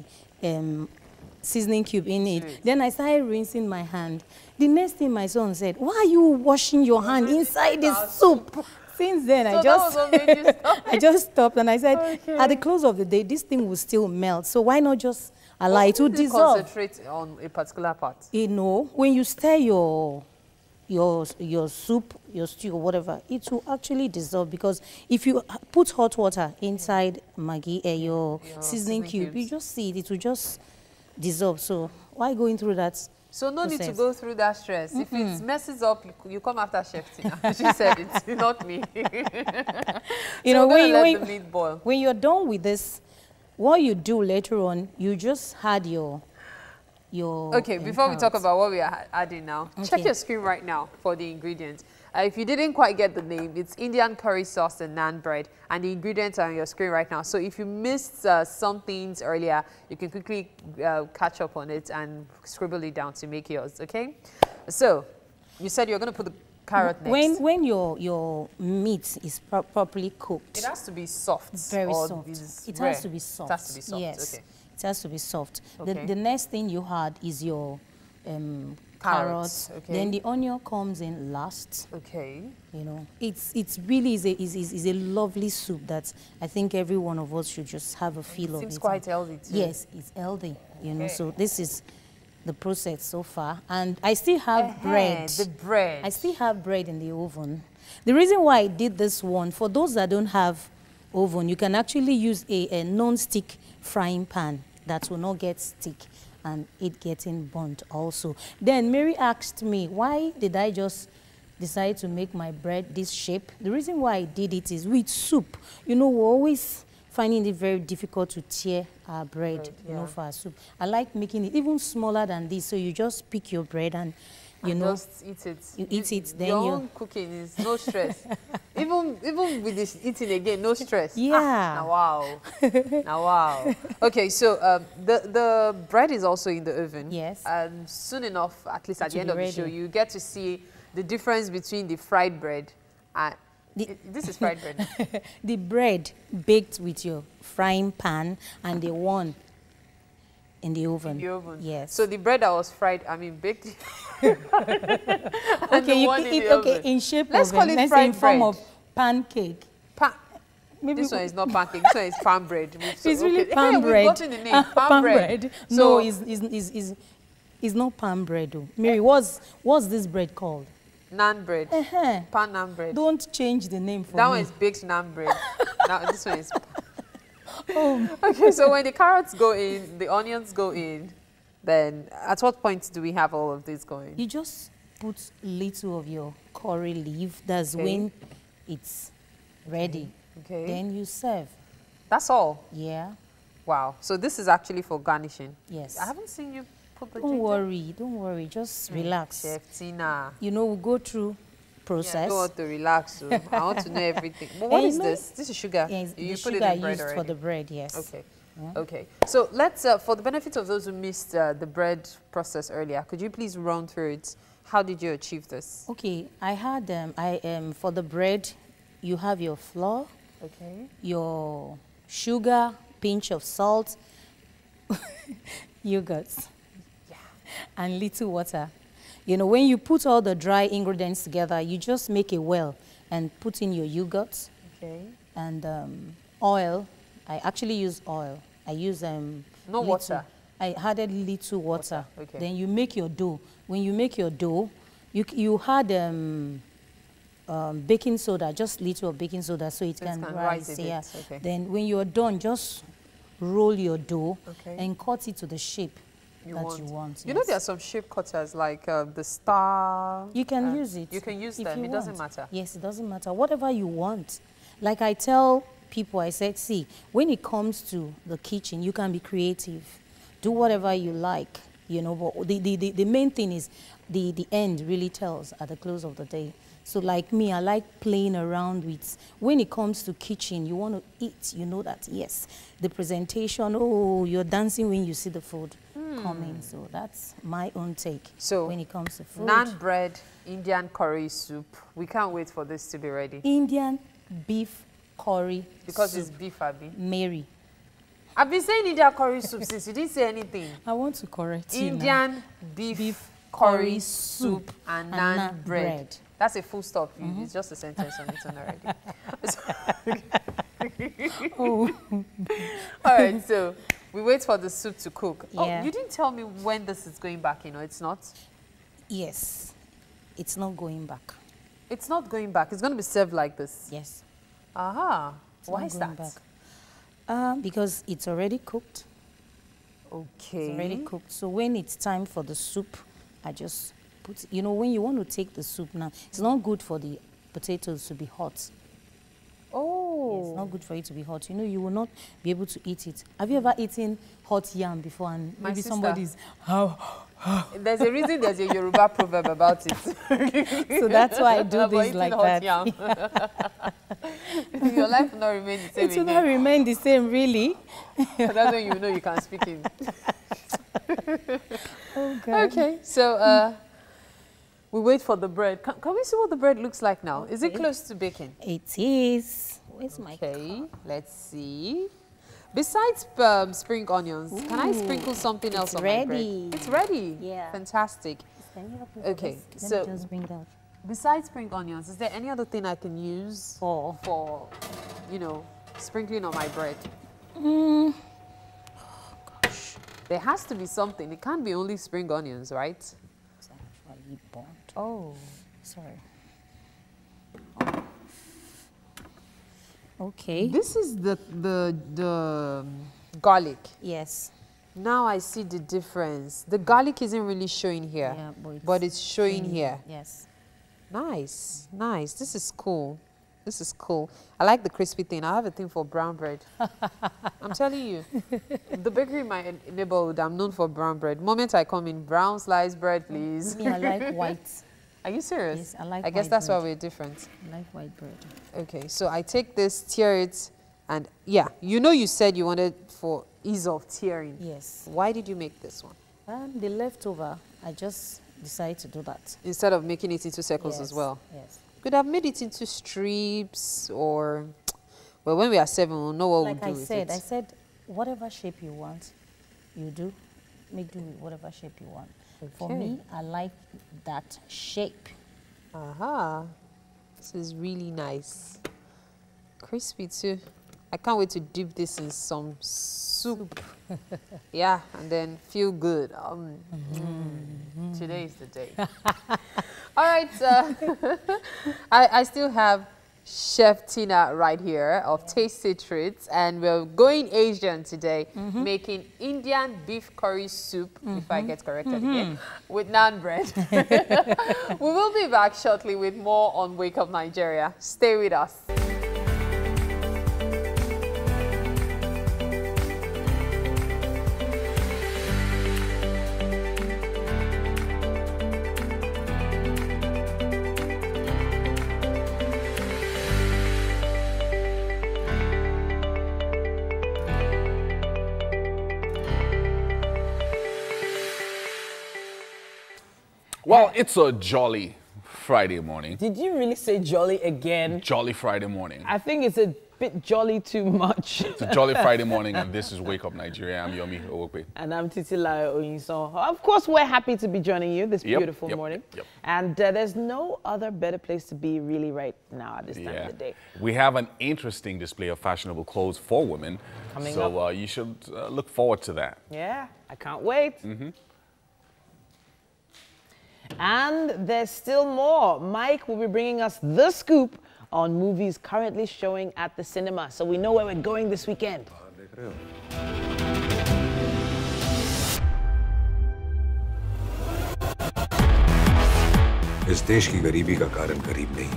seasoning cube in it. Then I started rinsing my hand. The next thing my son said, "Why are you washing your hand inside the soup?" Since then, so that was what made you stop I just stopped, and I said, at the close of the day, this thing will still melt. So why not just allow it to dissolve? Concentrate on a particular part. You know, when you stir your soup, your stew, or whatever, it will actually dissolve, because if you put hot water inside Maggi, your seasoning cube, you just see it will just dissolve. So why going through that? So no need to process? go through that stress. If it messes up, you come after Chef Tina. She said it, not me. You so know, let the meat boil. when you're done with this, what you do later on, you just add your Okay, before we talk about what we are adding now, check your screen right now for the ingredients. If you didn't quite get the name, it's Indian curry sauce and naan bread, and the ingredients are on your screen right now. So if you missed some things earlier, you can quickly catch up on it and scribble it down to make yours, okay? So you said you're going to put the carrot next. When your meat is properly cooked, it has to be soft. Very soft. It has to be soft. It has to be soft. Yes, okay. it has to be soft. Okay. The next thing you add is your carrots. Okay. Then the onion comes in last. Okay. You know, it's really is a lovely soup that I think every one of us should just have a feel of. Seems quite healthy too. Yes, it's healthy. You know, so this is the process so far, and I still have bread. The bread. I still have bread in the oven. The reason why I did this one, for those that don't have oven, you can actually use a non-stick frying pan that will not get stick and it getting burnt also. Then Mary asked me, why did I just decide to make my bread this shape? The reason why I did it is with soup. You know, we're always finding it very difficult to tear our bread, you know, for our soup. I like making it even smaller than this, so you just pick your bread and you know, just eat it. You eat it, then your own cooking is no stress. even with this eating again, no stress. Yeah. Now wow. Now wow. Okay, so the bread is also in the oven. Yes. And soon enough, at least at the end will of be the show, ready. you get to see the difference between the fried bread and this is fried bread. The bread baked with your frying pan and the one in the oven. In the oven. Yes. So the bread that was fried, I mean baked. Okay, you eat okay in shape Let's of call it let's say fried in form bread. of pancake. Maybe This one is not pancake. This one is pan bread. It's really okay. pan Hey, bread. We've gotten the name. Pan bread. No, So, it's not pan bread though. Mary, what's this bread called? Naan bread. Pan naan bread. Don't change the name for That me. one is baked naan bread. Now this one is. Okay, so when the carrots go in, the onions go in, then at what point do we have all of this going? You just put little of your curry leaf. That's Okay. when it's ready. Okay. Then you serve. That's all. Yeah. Wow. So this is actually for garnishing. Yes. I haven't seen you put the Don't ginger? worry, don't worry. Just relax. Chef Tina. You know, we go through Yeah, I process. don't want to relax. So I want to know everything. But what Eh, is no, this? This is sugar. Yes, You the put sugar it in bread used already. for the bread, yes. Okay. Yeah. Okay. So let's, for the benefit of those who missed the bread process earlier, could you please run through it? How did you achieve this? Okay, I had for the bread, you have your flour, Okay. your sugar, pinch of salt, yogurt, and little water. You know, when you put all the dry ingredients together, you just make a well and put in your yogurt Okay. and oil. I actually use oil. I use No water. I added little water. Okay. Then you make your dough. When you make your dough, you add baking soda, just little of baking soda, so it can rise. a bit. Yeah. Okay. Then when you're done, just roll your dough Okay. and cut it to the shape You that want. you want. You know yes. there are some shape cutters like the star. You can use it. You can use if them. you It doesn't want. matter. Yes, it doesn't matter. Whatever you want. Like I tell people, I said, see, when it comes to the kitchen, you can be creative. Do whatever you like, you know, but the main thing is the end really tells at the close of the day. So like me, I like playing around with, when it comes to kitchen, you want to eat, you know that, yes, the presentation, oh, you're dancing when you see the food coming. So that's my own take So when it comes to food. Naan bread, Indian curry soup. We can't wait for this to be ready. Indian beef curry Because soup. it's beef, Abby. Mary. I've been saying Indian curry soup since you didn't say anything. I want to correct you now. Indian beef curry soup and naan bread. That's a full stop. It's just a sentence on its own already. Oh. All right, so we wait for the soup to cook. Yeah. Oh, you didn't tell me when this is going back, you know, it's not? Yes, it's not going back. It's not going back. It's going to be served like this. Yes. Aha. It's Why not is going that? back. Because it's already cooked. Okay. It's already cooked. So when it's time for the soup, I just put, you know, when you want to take the soup now, it's not good for the potatoes to be hot. Oh. It's not good for it to be hot. You know, you will not be able to eat it. Have you ever eaten hot yam before and My maybe sister. somebody's, There's a reason there's a Yoruba proverb about it. So that's why I do About this eating like hot that. yam. Your life will not remain the same It will again. not remain the same, really. That's when you know you can speak in. Oh, God. Okay, so we wait for the bread. Can we see what the bread looks like now? Is it Okay. close to baking? It is. Where's my Okay, let's see. Besides spring onions, can I sprinkle something else on my bread? ready. It's ready. Yeah. Fantastic. Can you help me Okay, with this? so Let me just bring that. besides spring onions, is there any other thing I can use for you know, sprinkling on my bread? Gosh, There has to be something. It can't be only spring onions, right? it's actually burnt. Oh. Sorry. Okay. This is the garlic. Yes. Now I see the difference. The garlic isn't really showing here, Yeah, but it's showing here. Yes. Nice, nice. This is cool. This is cool. I like the crispy thing. I have a thing for brown bread. I'm telling you. The bakery in my neighborhood, I'm known for brown bread. Moment I come in, brown sliced bread, please. Me, I like white. Are you serious? Yes, I like I guess white that's bread. why we're different. I like white bread. Okay, so I take this, tear it, and yeah, you know you said you wanted for ease of tearing. Yes. Why did you make this one? The leftover, I just decided to do that. Instead of making it into circles Yes, as well. Yes. Could have made it into strips or, well, when we are 7, we'll know what Like we'll I do with said, it. I said, whatever shape you want, you do. Make do with whatever shape you want. For Okay. me, I like that shape. Aha. This is really nice. Crispy too. I can't wait to dip this in some soup. Yeah, and then feel good. Today is the day. All right. I still have Chef Tina right here of Tasty Treats, and we're going Asian today, making Indian beef curry soup, if I get corrected again, with naan bread. We will be back shortly with more on Wake Up Nigeria. Stay with us. Well, it's a jolly Friday morning. Did you really say jolly again? Jolly Friday morning. I think it's a bit jolly too much. It's a jolly Friday morning, and this is Wake Up Nigeria. I'm Yomi Owokwe. And I'm Titilayo Oyinson. Of course, we're happy to be joining you this beautiful morning. And there's no other better place to be really right now at this time of the day. We have an interesting display of fashionable clothes for women. Coming so up. You should look forward to that. Yeah, I can't wait. And there's still more. Mike will be bringing us the scoop on movies currently showing at the cinema. So we know where we're going this weekend. इस देश की गरीबी का कारण गरीब नहीं,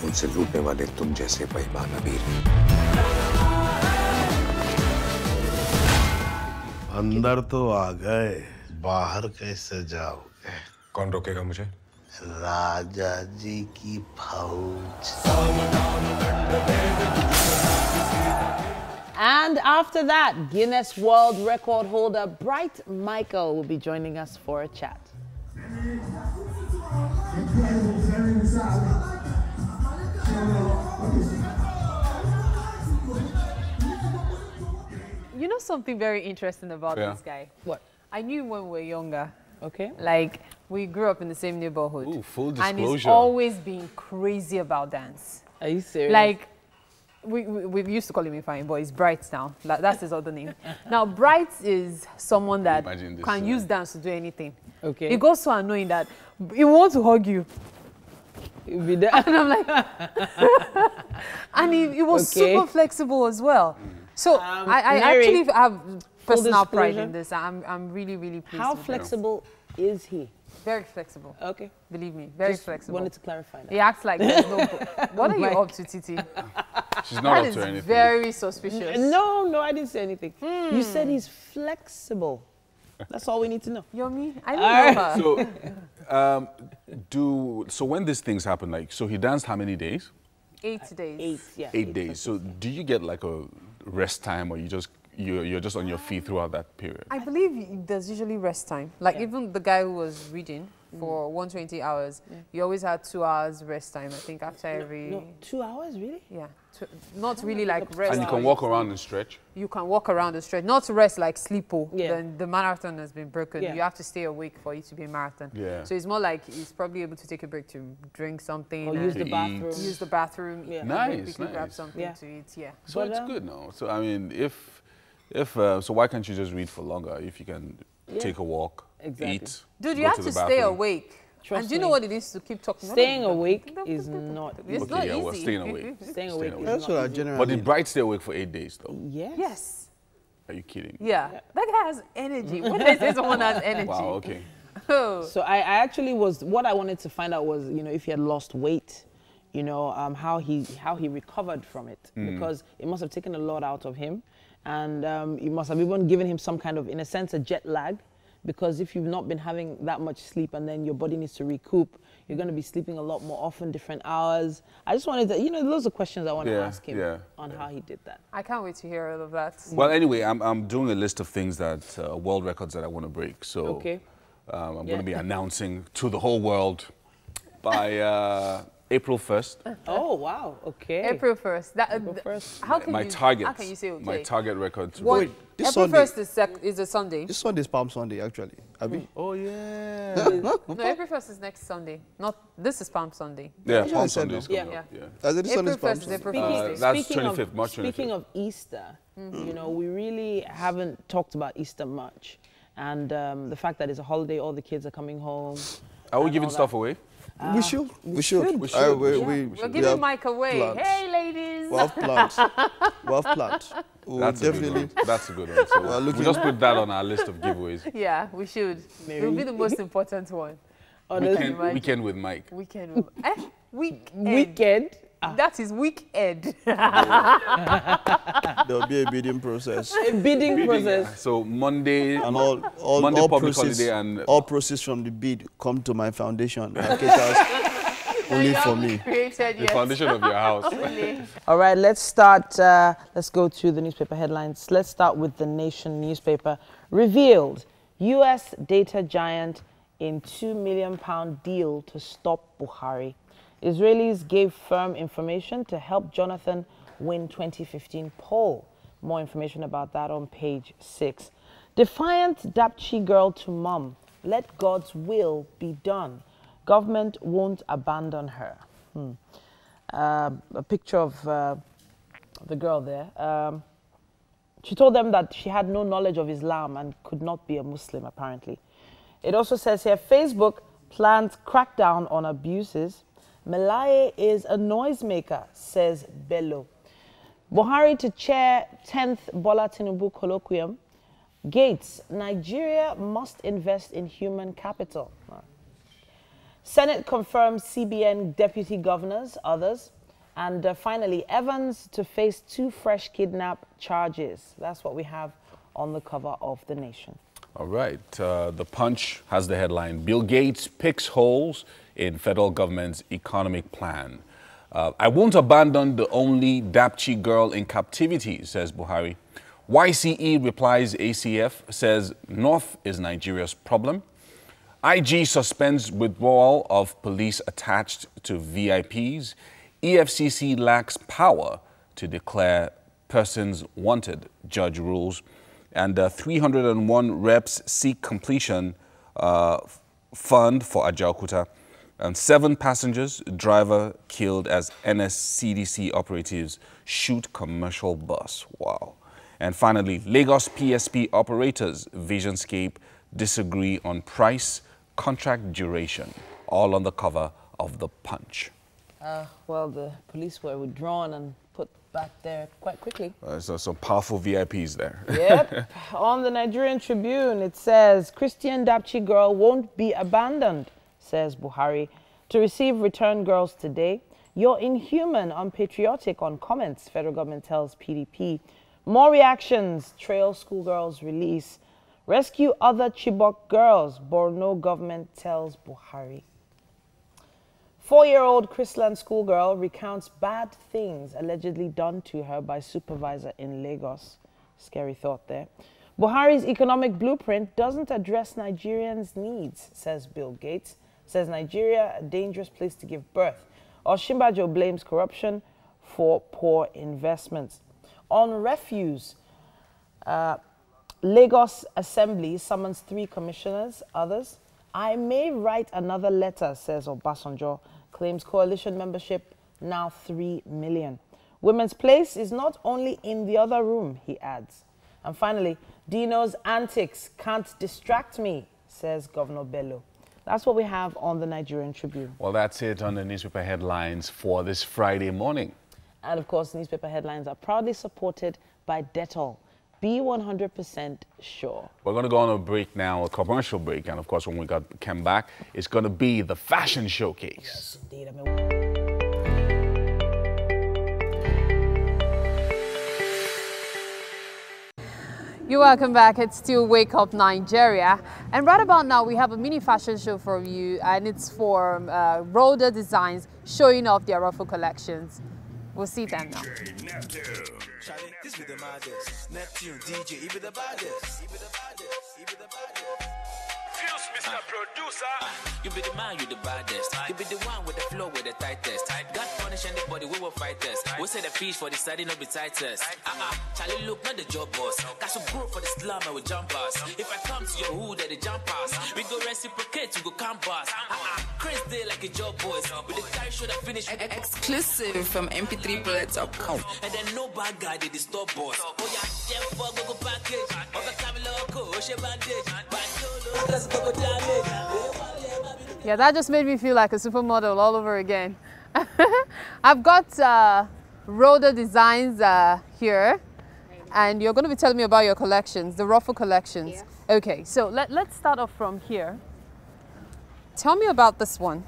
उनसे लूटने वाले तुम जैसे बेईमान अमीर हैं। अंदर तो आ गए, बाहर कैसे जाओगे? कौन रोकेगा मुझे? राजा जी की फौज। And after that, Guinness World Record holder Bright Michael will be joining us for a chat. You know something very interesting about Yeah. this guy? What? I knew him when we were younger. Okay. Like, we grew up in the same neighborhood. Ooh, full And he's disclosure. always been crazy about dance. Are you serious? Like, we used to call him Ifeanyi, but he's Bright now. That's his other name. Now, Bright is someone that Imagine this, can use dance to do anything. Okay. It goes so annoying that he wants to hug you. He'll be there. And I'm like, and he was super flexible as well. So I Mary, actually have personal pride disclosure. in this. I'm really, really pleased. How with him. flexible is he? Very flexible. Okay. Believe me, very Just flexible. wanted to clarify that. He acts like there's no. What are you up to, Titi? She's not That up to is anything. very suspicious. No, I didn't say anything. You said he's flexible. That's all we need to know. Yomi, I don't know her. So when these things happen, like, so he danced how many days? 8 days. 8 days. So do you get like a rest time, or you're just on your feet throughout that period? I believe there's usually rest time. Like even the guy who was reading for 120 hours, he always had 2 hours rest time. I think after every. No, 2 hours, really? Yeah. Not really like rest. And you can walk around and stretch? You can walk around and stretch. Not to rest like sleep. Yeah. Then the marathon has been broken. Yeah. You have to stay awake for it to be a marathon. Yeah. So it's more like he's probably able to take a break to drink something. Or and use the bathroom. Use the bathroom. Yeah. and Nice, quickly grab nice. something to eat. Yeah. So But, it's good now. So I mean, so why can't you just read for longer if you can take a walk, eat, Dude, you go have to to the stay bathroom? awake. Trust and do you know me. what it is to keep talking? Staying awake is not It's Okay, not yeah, well, easy. staying awake. Staying awake is That's not what I easy. generally. But did Bright stay awake for 8 days though? Yes. Yes. Are you kidding? Yeah. That guy has energy. When did I say someone has energy? Wow, okay. Oh. So I actually what I wanted to find out was, if he had lost weight, how he recovered from it, because it must have taken a lot out of him, and it must have even given him some kind of, in a sense, a jet lag, because if you've not been having that much sleep and then your body needs to recoup, you're going to be sleeping a lot more often, different hours. I just wanted to, those are questions I want to ask him on how he did that. I can't wait to hear all of that. Well, anyway, I'm doing a list of things world records that I want to break. So Okay. I'm going to be announcing to the whole world by April 1st. Oh, wow. Okay. April 1st. April 1st. How can my you? target. How can you say okay? My target record. To What? break. this April Sunday- 1st is a Sunday. This Sunday is Palm Sunday, actually. Abi? Oh yeah. No, April 1st is next Sunday. Not this is Palm Sunday. Yeah, Yeah, Palm I said Sunday no. is coming Yeah. up. Yeah. I said this Sunday April is Palm 1st is Sunday. April Fool's Day. That's Speaking 25th, March 25th. Speaking of Easter, we really haven't talked about Easter much. And the fact that it's a holiday, all the kids are coming home. Are we and giving all stuff that. away? We should. We should. We should. We're we giving have Mike away. plans. Hey, ladies. We have plans. We have plans. We'll That's a good definitely. one. That's a good one. So We're we looking- just put that on our list of giveaways. Yeah, we should. It will be the most important one. Weekend with Mike. Weekend. Weekend. Weekend. That is weekend. There'll be a bidding process. A bidding process. So Monday And all Monday public proceeds, holiday and all proceeds from the bid come to my foundation. I caters only for me. Created the yet. foundation of your house. All right, let's start. Let's go to the newspaper headlines. Let's start with the Nation newspaper. Revealed, U.S. data giant in £2 million deal to stop Buhari. Israelis gave firm information to help Jonathan win 2015 poll. More information about that on page 6. Defiant Dapchi girl to mom. Let God's will be done. Government won't abandon her. A picture of the girl there. She told them that she had no knowledge of Islam and could not be a Muslim, apparently. It also says here, Facebook plans crackdown on abuses. Melaye is a noisemaker, says Bello. Buhari to chair 10th Bola Tinubu colloquium. Gates, Nigeria must invest in human capital. Senate confirms CBN deputy governors, others. And finally, Evans to face 2 fresh kidnap charges. That's what we have on the cover of The Nation. All right. The Punch has the headline, Bill Gates picks holes in federal government's economic plan. I won't abandon the only Dapchi girl in captivity, says Buhari. YCE replies ACF, says North is Nigeria's problem. IG suspends withdrawal of police attached to VIPs. EFCC lacks power to declare persons wanted, judge rules. And 301 reps seek completion fund for Ajaokuta. And 7 passengers, driver killed as NSCDC operatives shoot commercial bus. Wow. And finally, Lagos PSP operators, Visionscape, disagree on price, contract duration, all on the cover of The Punch. Well, the police were withdrawn and put back there quite quickly. So some powerful VIPs there. Yep. On the Nigerian Tribune, it says, Christian Dapchi girl won't be abandoned, says Buhari. To receive return girls today, you're inhuman, unpatriotic on comments, federal government tells PDP. More reactions, trail schoolgirls release. Rescue other Chibok girls, Borno government tells Buhari. 4-year-old Chrisland schoolgirl recounts bad things allegedly done to her by supervisor in Lagos. Scary thought there. Buhari's economic blueprint doesn't address Nigerians' needs, says Bill Gates. Says Nigeria, a dangerous place to give birth. Osinbajo blames corruption for poor investments. On refuse, Lagos Assembly summons 3 commissioners, others. I may write another letter, says Obasanjo, claims coalition membership now 3 million. Women's place is not only in the other room, he adds. And finally, Dino's antics can't distract me, says Governor Bello. That's what we have on the Nigerian Tribune. Well, that's it on the newspaper headlines for this Friday morning. And of course, newspaper headlines are proudly supported by Dettol. Be 100% sure. We're going to go on a break now, a commercial break. And of course, when we come back, it's going to be the fashion showcase. Yes, indeed. You're welcome back. It's still Wake Up Nigeria. And right about now, we have a mini fashion show for you. And it's for Roder Designs showing off their ruffle collections. We'll see them now. This be the maddest. Neptune, DJ, he be the baddest. He be the baddest. He be the baddest. Fuse, Mr. Producer. You be the man, you the baddest. You be the one with the flow with the tightest. God punish anybody, we will fight us. We say the fish for the study, no be tightest. Charlie, look, not the job boss. Cash will grow for the slum and we jump us. If I come to your hood, they jump us. We go reciprocate, we go campus. Chris day like a job boys. With the guy should have finished. Exclusive from mp3bullets.com. And then no bad guy, they disturb boss. Oh yeah, Jeff, go package. Over time, loco, she bandage. Let's go damage. Yeah, that just made me feel like a supermodel all over again. I've got Roder Designs here, and you're going to be telling me about your collections, the ruffle collections. Yes. Okay, so let's start off from here. Tell me about this one.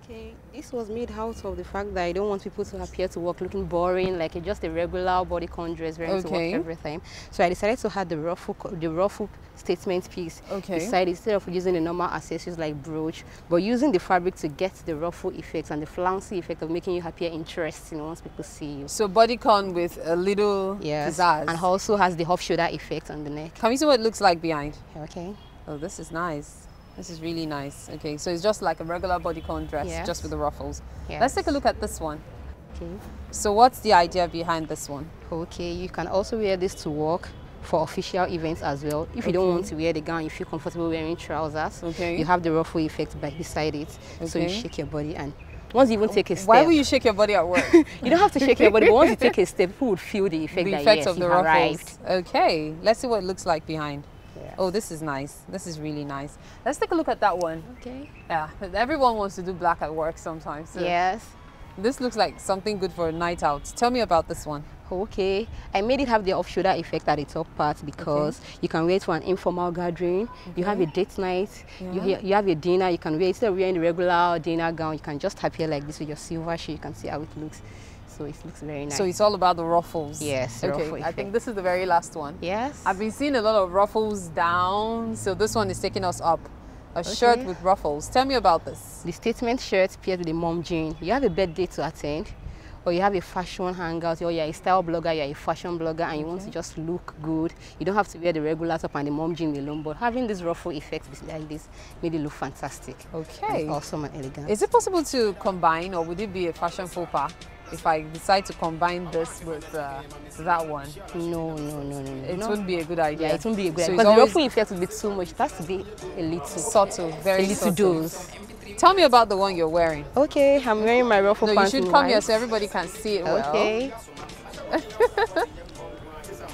Okay, this was made out of the fact that I don't want people to appear to work looking boring, like just a regular bodycon dress wearing to work everything. So I decided to have the ruffle statement piece beside instead of using the normal accessories like brooch, but using the fabric to get the ruffle effect and the flouncy effect of making you appear interesting once people see you. So bodycon with a little pizzazz. And also has the off-shoulder effect on the neck. Can we see what it looks like behind? Okay. Oh, this is nice. This is really nice. Okay, so it's just like a regular bodycon dress, just with the ruffles. Yes. Let's take a look at this one. Okay. So what's the idea behind this one? Okay, you can also wear this to work for official events as well. If you don't want to wear the gown, you feel comfortable wearing trousers. Okay. You have the ruffle effect beside it. So you shake your body, and once you even take a step. Why will you shake your body at work? You don't have to shake your body, but once you take a step, people would feel the effect, of the ruffles. Arrived. Okay, let's see what it looks like behind. Yes. Oh, this is nice. This is really nice. Let's take a look at that one. Okay. Yeah, everyone wants to do black at work sometimes. So yes. This looks like something good for a night out. Tell me about this one. Okay, I made it have the off-shoulder effect at the top part because you can wear it for an informal gathering. You have a date night, you have a dinner, you can wear, instead of wearing the regular dinner gown, you can just appear like this with your silver shoe. You can see how it looks. So it looks very nice. So it's all about the ruffles. Yes. Okay, I think this is the very last one. Yes. I've been seeing a lot of ruffles down, so this one is taking us up. A shirt with ruffles. Tell me about this. The statement shirt paired with the mom jean. You have a birthday to attend, or you have a fashion hangout, or you're a style blogger, you're a fashion blogger, and you want to just look good. You don't have to wear the regular top and the mom jean alone, but having this ruffle effect like this made it look fantastic. Okay. And awesome and elegant. Is it possible to combine, or would it be a fashion faux pas if I decide to combine this with that one? No. It wouldn't be a good idea. Yeah, it wouldn't be a good idea. Because the ruffle effect would be too much. It has to be a little subtle, very a little dose. Tell me about the one you're wearing. Okay, I'm wearing my ruffle pants. You should come here so everybody can see it well. Okay.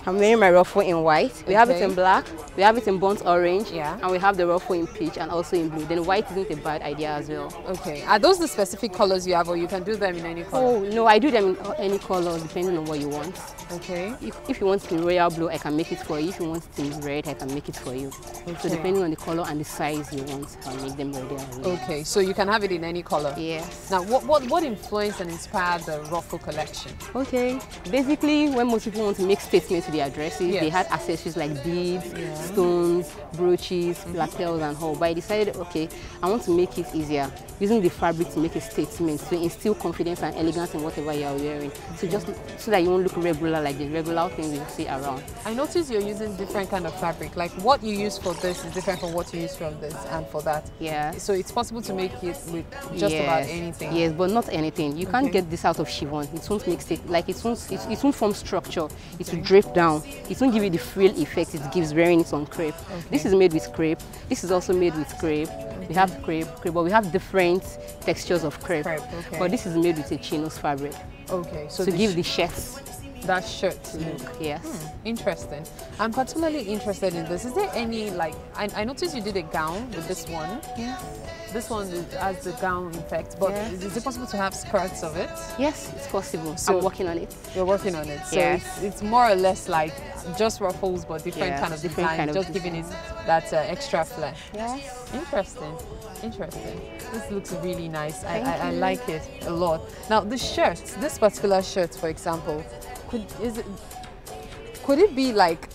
I'm wearing my ruffle in white. We have it in black, we have it in burnt orange, and we have the ruffle in peach and also in blue. Then white isn't a bad idea as well. Okay. Are those the specific colors you have, or you can do them in any color? Oh, no, I do them in any color depending on what you want. Okay. If you want it in royal blue, I can make it for you. If you want it in red, I can make it for you. Okay. So depending on the color and the size you want, I'll make them ready. Okay, so you can have it in any color? Yes. Now, what influenced and inspired the ruffle collection? Okay. Basically, when most people want to make statements to their dresses, they had accessories like beads, stones, brooches, lapels and all. But I decided, okay, I want to make it easier, using the fabric to make a statement, to instill confidence and elegance in whatever you are wearing. So just so that you won't look regular like the regular things you see around. I noticed you're using different kind of fabric. Like what you use for this is different from what you use from this and for that. Yeah. So it's possible to make it with just about anything. Yes, but not anything. You can't get this out of chiffon. It won't make it like it won't form structure. It will drape down. It won't give you the frill effect it gives wearing it on crepe. This is made with crepe. This is also made with crepe. We have crepe, but we have different textures of crepe. But this is made with a chinos fabric. Okay. So to give the shirts that shirt look. Yes. Interesting. I'm particularly interested in this. Is there any, like, I noticed you did a gown with this one. Yeah. This one has the gown effect, but is it possible to have skirts of it? Yes, it's possible. So I'm working on it. You're working on it. So yes. it's more or less like just ruffles, but different kind of design, just giving it that extra flair. Yes. Interesting. Interesting. This looks really nice. I like it a lot. Now the shirt, this particular shirt, for example, could it be like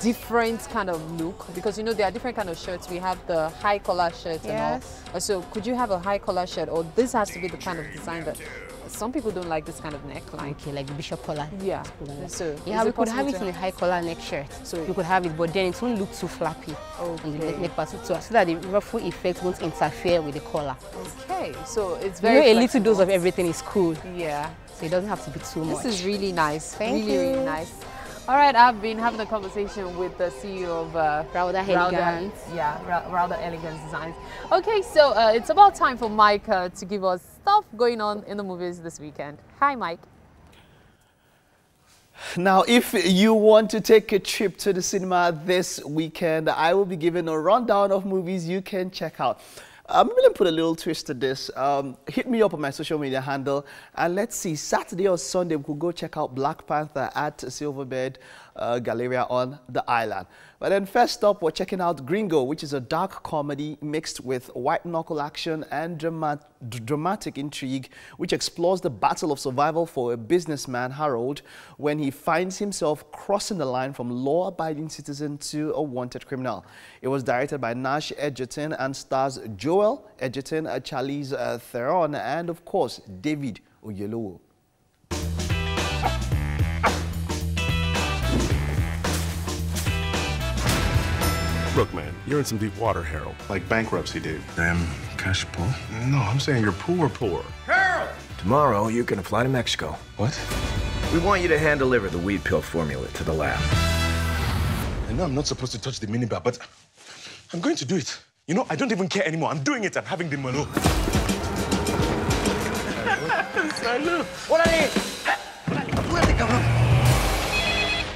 different kind of look? Because you know there are different kind of shirts. We have the high collar shirt and all. So could you have a high collar shirt, or this has to be the kind of design that some people don't like this kind of neckline? Okay, like the bishop collar. Yeah. So yeah, we could have it in a high collar neck shirt. So you could have it, but then it won't look too flappy on the neck part, so that the ruffle effect won't interfere with the collar. Okay, so it's very a little dose of everything is cool. Yeah. So it doesn't have to be too much. This is really nice. Thank you. Really nice. All right, I've been having a conversation with the CEO of Rauda Elegance. Rauda Elegance Designs. Okay, so it's about time for Mike to give us stuff going on in the movies this weekend. Hi, Mike. Now, if you want to take a trip to the cinema this weekend, I will be giving a rundown of movies you can check out. I'm going to put a little twist to this. Hit me up on my social media handle, and let's see, Saturday or Sunday, we could go check out Black Panther at Silverbird Galleria on the island. But then first up, we're checking out Gringo, which is a dark comedy mixed with white knuckle action and dramatic intrigue, which explores the battle of survival for a businessman, Harold, when he finds himself crossing the line from law-abiding citizen to a wanted criminal. It was directed by Nash Edgerton and stars Joel Edgerton, Charlize Theron, and of course, David Oyelowo. Look, man, you're in some deep water, Harold. Like bankruptcy, dude. Damn cash poor? No, I'm saying you're poor. Harold! Tomorrow, you're gonna fly to Mexico. What? We want you to hand-deliver the weed pill formula to the lab. I know I'm not supposed to touch the minibar, but I'm going to do it. You know, I don't even care anymore. I'm doing it. I'm having the malo. Salud. Órale! Fuerte, cabrón.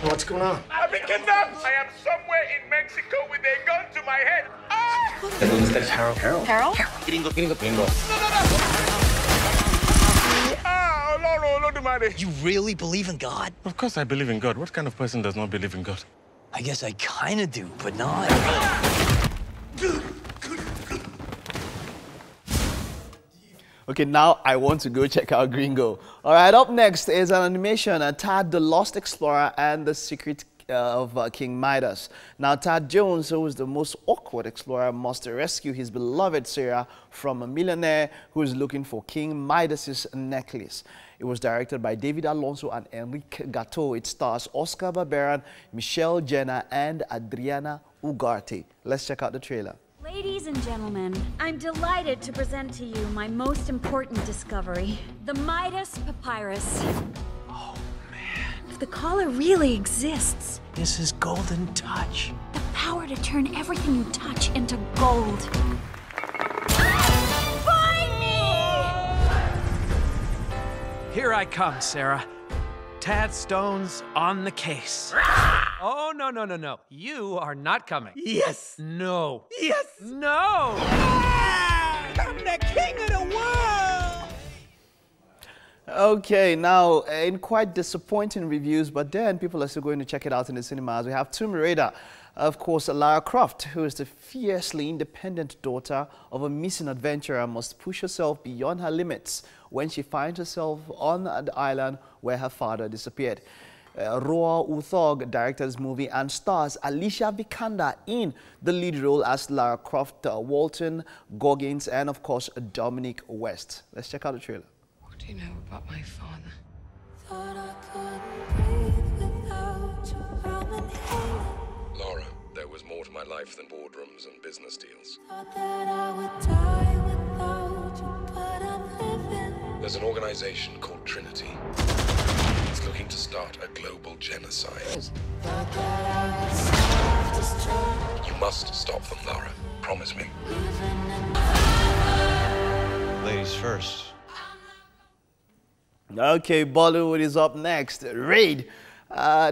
What's going on? I've been kidnapped! I am somewhere in Mexico with a gun to my head. Ah! Harold. Harold? Gringo. Ah, no, You really believe in God? Of course I believe in God. What kind of person does not believe in God? I guess I kind of do, but not. Okay, now I want to go check out Gringo. All right, up next is an animation, Tad the Lost Explorer and the Secret of King Midas. Now, Tad Jones, who is the most awkward explorer, must rescue his beloved Sarah from a millionaire who is looking for King Midas's necklace. It was directed by David Alonso and Enrique Gatto. It stars Oscar Barberan, Michelle Jenner, and Adriana Ugarte. Let's check out the trailer. Ladies and gentlemen, I'm delighted to present to you my most important discovery, the Midas Papyrus. Oh, man. If the collar really exists, This is Golden Touch. the power to turn everything you touch into gold. Find me! Here I come, Sarah. Tad Stone's on the case. Oh, no. You are not coming. Yes. No. Yes. No. I'm the king of the world. Okay, now, in quite disappointing reviews, but then people are still going to check it out in the cinemas. We have Tomb Raider. Of course, Lara Croft, who is the fiercely independent daughter of a missing adventurer, must push herself beyond her limits when she finds herself on the island where her father disappeared. Roa Uthog directed this movie and stars Alicia Vikander in the lead role as Lara Croft, Walton Goggins, and of course Dominic West. Let's check out the trailer. What do you know about my father? Laura, there was more to my life than boardrooms and business deals. There's an organization called Trinity. It's looking to start a global genocide. You must stop them, Laura. Promise me. Ladies first. Okay, Bollywood is up next. Raid.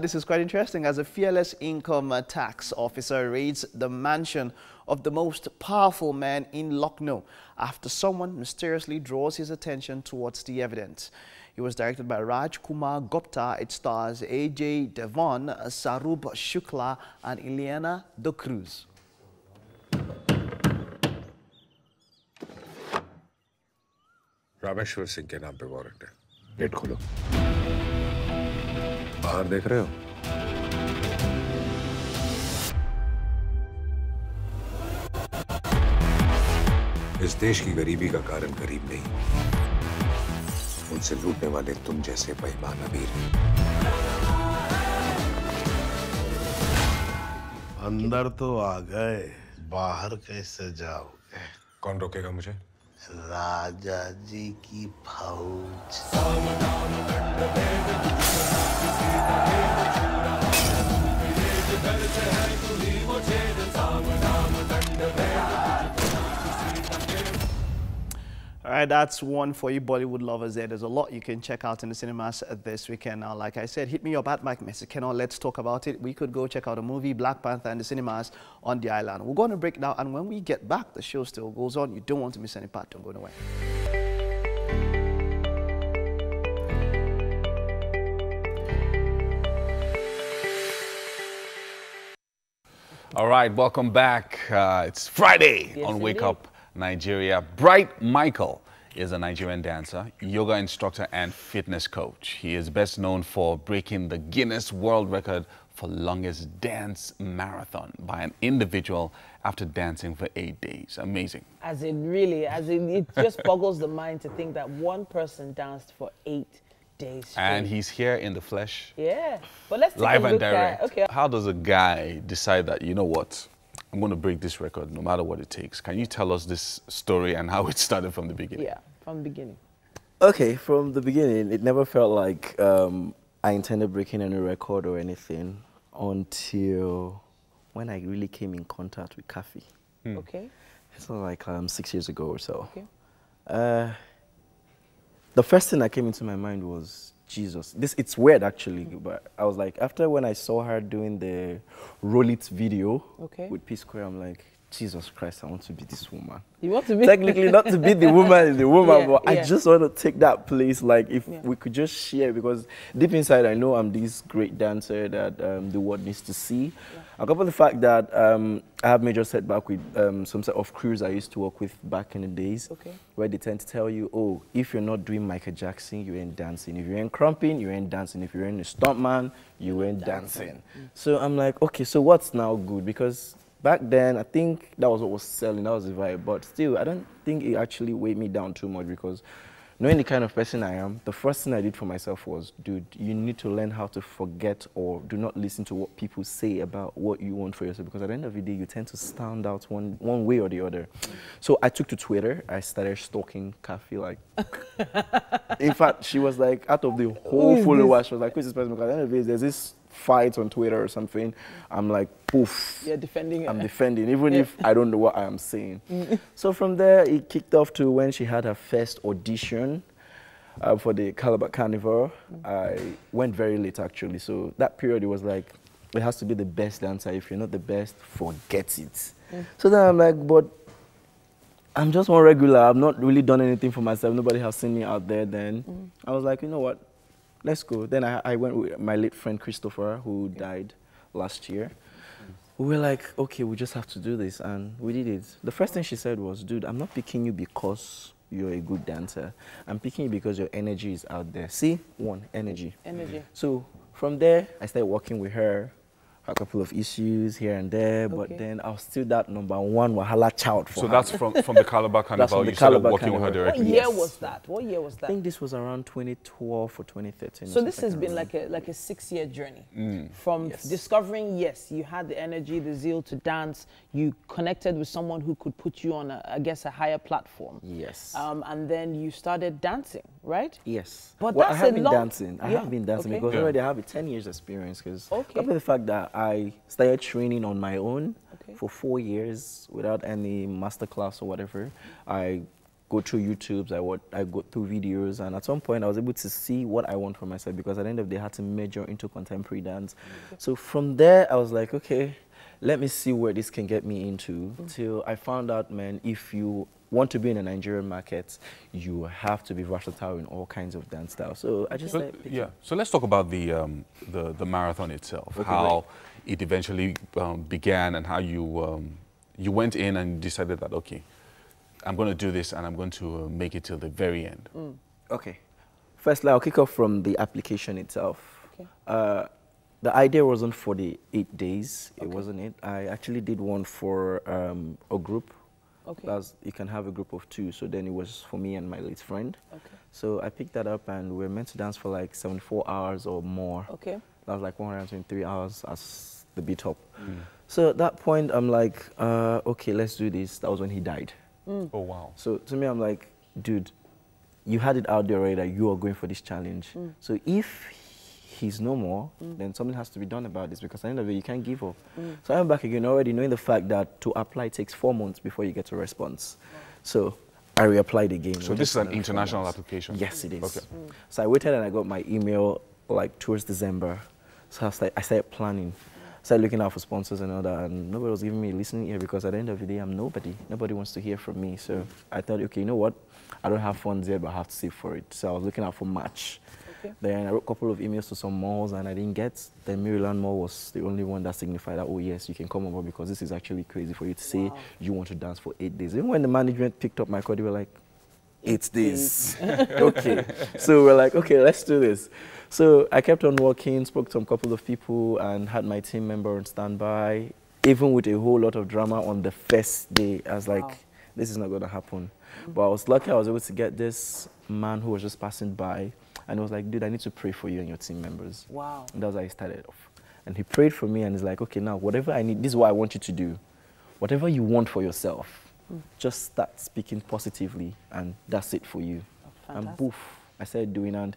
This is quite interesting as a fearless income tax officer raids the mansion of the most powerful man in Lucknow after someone mysteriously draws his attention towards the evidence. It was directed by Raj Kumar Gupta. It stars AJ Devon, Sarub Shukla, and Ileana De Cruz. Rameshwar Singh के नाम पे warrant है। Gate खोलो। बाहर देख रहे हो? इस देश की गरीबी का कारण गरीब नहीं, उनसे लूटने वाले तुम जैसे बेईमान अमीर हैं। अंदर तो आ गए, बाहर कैसे जाओगे? कौन रोकेगा मुझे? राजा जी की फौज। All right, that's one for you Bollywood lovers there. There's a lot you can check out in the cinemas this weekend. Now, like I said, hit me up at Mike Mexicano. Let's talk about it. We could go check out a movie, Black Panther, in the cinemas on the island. We're going to break now, and when we get back, the show still goes on. You don't want to miss any part. Don't go nowhere. All right, welcome back. It's Friday on Wake Up Nigeria. Bright Michael is a Nigerian dancer, yoga instructor, and fitness coach. He is best known for breaking the Guinness World Record for longest dance marathon by an individual after dancing for 8 days. Amazing. It just boggles the mind to think that one person danced for 8 days straight. And he's here in the flesh. Yeah, but let's take live a and look direct. at, okay. How does a guy decide that, you know what, I'm going to break this record no matter what it takes. Can you tell us this story and how it started from the beginning? Yeah, from the beginning. Okay, from the beginning, it never felt like I intended breaking any record or anything until when I really came in contact with Kafi. Okay. It's like 6 years ago or so. Okay. The first thing that came into my mind was Jesus. It's weird actually, but I was like, after when I saw her doing the Roll It video with P Square, I'm like, Jesus Christ, I want to be this woman. You want to be? Technically not to be the woman in the woman, Yeah, but yeah. I just want to take that place, like if we could just share, because deep inside I know I'm this great dancer that the world needs to see. A couple of the fact that I have major setback with some sort of crews I used to work with back in the days, where they tend to tell you, oh, if you're not doing Michael Jackson, you ain't dancing. If you ain't crumping, you ain't dancing. If you're in a stuntman, you ain't dancing. So I'm like, okay, so what's now good? Because back then, I think that was what was selling, that was the vibe. But still, I don't think it actually weighed me down too much, because knowing the kind of person I am, the first thing I did for myself was, dude, you need to learn how to forget or do not listen to what people say about what you want for yourself, because at the end of the day, you tend to stand out one way or the other. So I took to Twitter. I started stalking Kafi, like, in fact, she was like, out of the whole followers, she was like, who's this person? Because at the end of the day, there's this fight on Twitter or something, I'm like, poof. You're defending her. I'm defending, even if I don't know what I am saying. So from there, it kicked off to when she had her first audition for the Calabar Carnival. I went very late, actually. So that period, it was like, it has to be the best dancer. If you're not the best, forget it. So then I'm like, but I'm just one regular. I've not really done anything for myself. Nobody has seen me out there then. I was like, you know what? Let's go. Then I went with my late friend Christopher, who died last year. We were like, okay, we just have to do this, and we did it. The first thing she said was, dude, I'm not picking you because you're a good dancer. I'm picking you because your energy is out there. See? One, energy. Energy. So from there, I started working with her. A couple of issues here and there, but then I was still that #1 Wahala child for her. So that's from the Calabar Carnival, you started working with her directly? What year was that? What year was that? I think this was around 2012 or 2013. So this has been like a 6-year journey. From discovering, yes, you had the energy, the zeal to dance, you connected with someone who could put you on, I guess, a higher platform. Yes. And then you started dancing, right? Yes. But well, that's I have been dancing. I Yeah. have been dancing Okay. because already I have a 10 years experience, because couple of the fact that I started training on my own for 4 years without any masterclass or whatever. I go through YouTubes, I go through videos, and at some point I was able to see what I want for myself, because at the end of the day I had to major into contemporary dance. So from there I was like, okay, let me see where this can get me into, till I found out, man, if you want to be in a Nigerian market, you have to be versatile in all kinds of dance styles. So I just started picking. So let's talk about the marathon itself, how it eventually began, and how you went in and decided that, okay, I'm going to do this and I'm going to make it till the very end. Okay. Firstly, I'll kick off from the application itself. The idea wasn't for the 8 days. It wasn't it. I actually did one for a group. You can have a group of 2. So then it was for me and my late friend. So I picked that up, and we were meant to dance for like 74 hours or more. That was like 123 hours as the beat up. So at that point, I'm like, okay, let's do this. That was when he died. Oh, wow. So to me, I'm like, dude, you had it out there already that you are going for this challenge. So if he's no more, then something has to be done about this, because at the end of it, you can't give up. So I'm back again already knowing the fact that to apply takes 4 months before you get a response. So I reapplied again. So this is an international application? Yes, it is. Okay. So I waited and I got my email like towards December. So I started planning. Started looking out for sponsors and all that, and nobody was giving me a listening ear, because at the end of the day, I'm nobody. Nobody wants to hear from me. So I thought, okay, you know what? I don't have funds yet, but I have to save for it. So I was looking out for March. Then I wrote a couple of emails to some malls, and I didn't get. Then Maryland Mall was the only one that signified that, oh yes, you can come over, because this is actually crazy for you to say you want to dance for 8 days. Even when the management picked up my call, they were like, 8 days. Okay. So we're like, okay, let's do this. So I kept on working, spoke to a couple of people, and had my team member on standby. Even with a whole lot of drama on the first day, I was like, this is not going to happen. But I was lucky I was able to get this man who was just passing by, and he was like, dude, I need to pray for you and your team members. Wow. And that's how he started off. And he prayed for me, and he's like, okay, now whatever I need, this is what I want you to do. whatever you want for yourself, just start speaking positively, and that's it for you. And poof, I started doing. And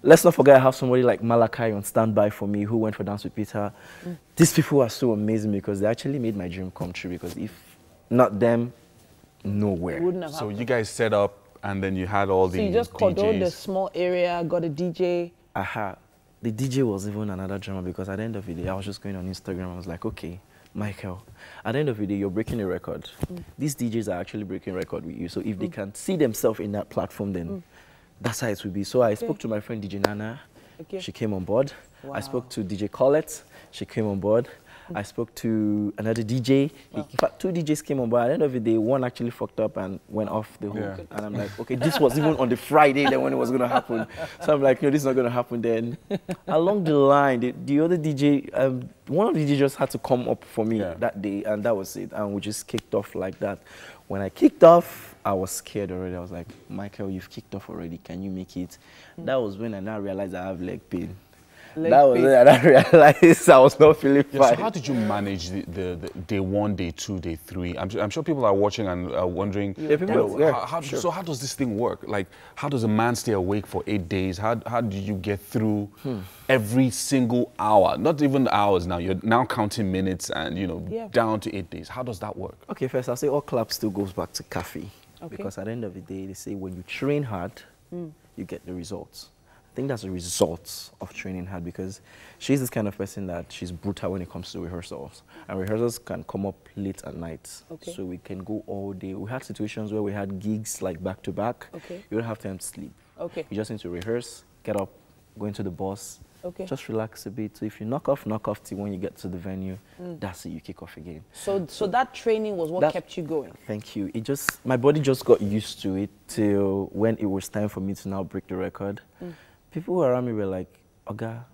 let's not forget I have somebody like Malachi on standby for me who went for Dance with Peter. These people are so amazing because they actually made my dream come true, because if not them, nowhere. So you guys set up and then you had all the So you just cordoned DJs. the small area, got a DJ. The DJ was even another drama, because at the end of the day, I was just going on Instagram. I was like, okay, Michael, at the end of the day, you're breaking a record. These DJs are actually breaking a record with you. So if they can see themselves in that platform, then that's how it will be. So I spoke to my friend DJ Nana. She came on board. Wow. I spoke to DJ Colette. She came on board. I spoke to another DJ. In fact, 2 DJs came on board. At the end of the day, one actually fucked up and went off the hook. And I'm like, okay, this was even on the Friday then when it was going to happen. So I'm like, no, this is not going to happen then. Along the line, the other DJ, one of the DJs just had to come up for me that day, and that was it. And we just kicked off like that. When I kicked off, I was scared already. I was like, Michael, you've kicked off already. Can you make it? That was when I now realized I have leg pain. That was it, and I realized I was not feeling fine. So how did you manage the day 1, day 2, day 3? I'm sure people are watching and are wondering, so how does this thing work? Like, how does a man stay awake for 8 days? How do you get through every single hour? Not even hours now, you're now counting minutes and, you know, down to 8 days. How does that work? Okay, first I'll say all clap still goes back to coffee. Because at the end of the day, they say when you train hard, you get the results. I think that's a result of training hard, because she's this kind of person that she's brutal when it comes to rehearsals. And rehearsals can come up late at night. So we can go all day. We had situations where we had gigs like back to back. You don't have time to sleep. You just need to rehearse, get up, go into the bus, just relax a bit. So if you knock off till when you get to the venue, that's it, you kick off again. So that training was what kept you going? Thank you. My body just got used to it till when it was time for me to now break the record. People around me were like, Oga,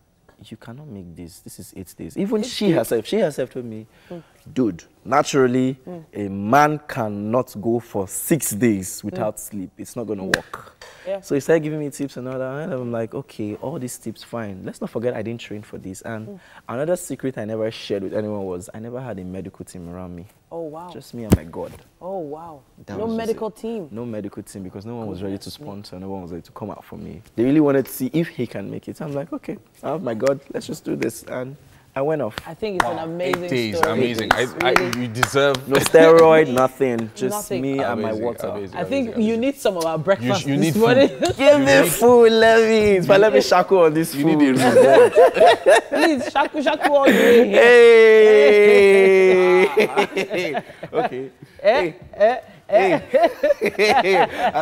you cannot make this. This is 8 days. Even she herself told me, dude, naturally, a man cannot go for 6 days without sleep. It's not going to work. So he started giving me tips and all that. And I'm like, okay, all these tips, fine. Let's not forget I didn't train for this. And another secret I never shared with anyone was I never had a medical team around me. Oh, wow. Just me and my God. Oh, wow. That No was just medical it. team? No medical team, because no one was ready to sponsor. No one was ready to come out for me. They really wanted to see if he can make it. I'm like, okay, oh my God, let's just do this. And I went off. I think it's an amazing 8 days, story. amazing. You deserve... No steroid, nothing. Just Nothing. me and my water. I think you need some of our breakfast You this need morning. Give me food, let me eat. But let me shackle on this food. You need the Please, shaku all the way. Hey! Okay. Hey. I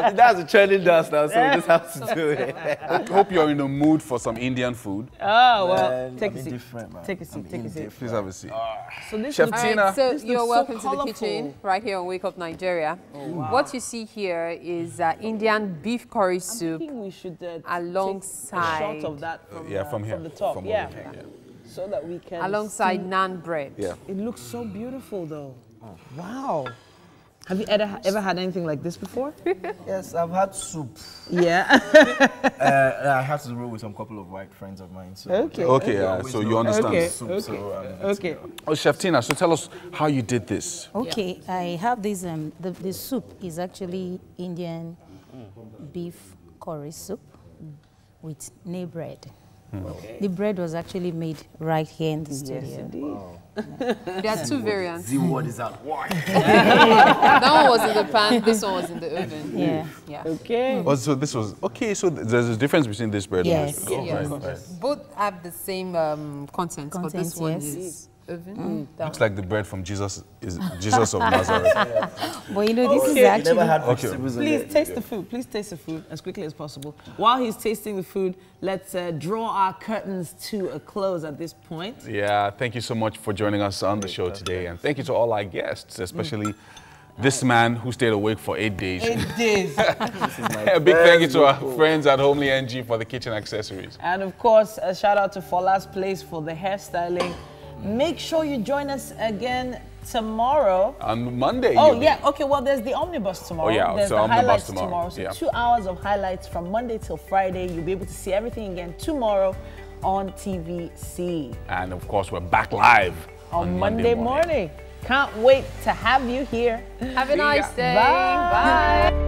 think that's a trending dance now, so we just have to do it. I hope you're in the mood for some Indian food. Oh, well, Man, take a I'm seat. different, man. Take a seat, take a seat. Please have a seat. So this Chef looks- Tina. All right, so This you're looks so welcome to the colourful. kitchen right here on Wake Up Nigeria. What you see here is Indian beef curry soup I think we should alongside take a shot of that from, from here. from the top. From Yeah. over here, So that we can alongside see. naan bread. Yeah. It looks so beautiful though. Wow. Have you ever had anything like this before? Yes, I've had soup. Yeah. I had to roll with some couple of white friends of mine. So Okay, so you understand. Soup, so, Okay. Oh, Chef Tina, so tell us how you did this. Okay, I have this, the soup is actually Indian beef curry soup with nay bread. The bread was actually made right here in the studio. Wow. There are 2 variants. The word is out. That one was in the pan, this one was in the oven. Yeah. Okay. Oh, so this was, so there's a difference between this bread and Yes. this bread. Yes. Right. Both have the same content, but this one yes. is oven. That Looks like the bread from Jesus of Nazareth. But you know, this is Okay. actually... Please taste the food. Please taste the food as quickly as possible. While he's tasting the food, let's draw our curtains to a close at this point. Yeah, thank you so much for joining us on the show today. And thank you to all our guests, especially this man who stayed awake for 8 days. 8 days. A big thank you to our friends at Homely NG for the kitchen accessories. And of course, a shout out to Fola's Place for the hairstyling. Make sure you join us again tomorrow. On Monday. Oh, yeah. Okay, well, there's the Omnibus tomorrow. Oh, yeah, There's so the Omnibus highlights tomorrow. So Yeah. 2 hours of highlights from Monday till Friday. You'll be able to see everything again tomorrow on TVC. And of course, we're back live On Monday morning. Can't wait to have you here. Have a nice day. Bye. Bye.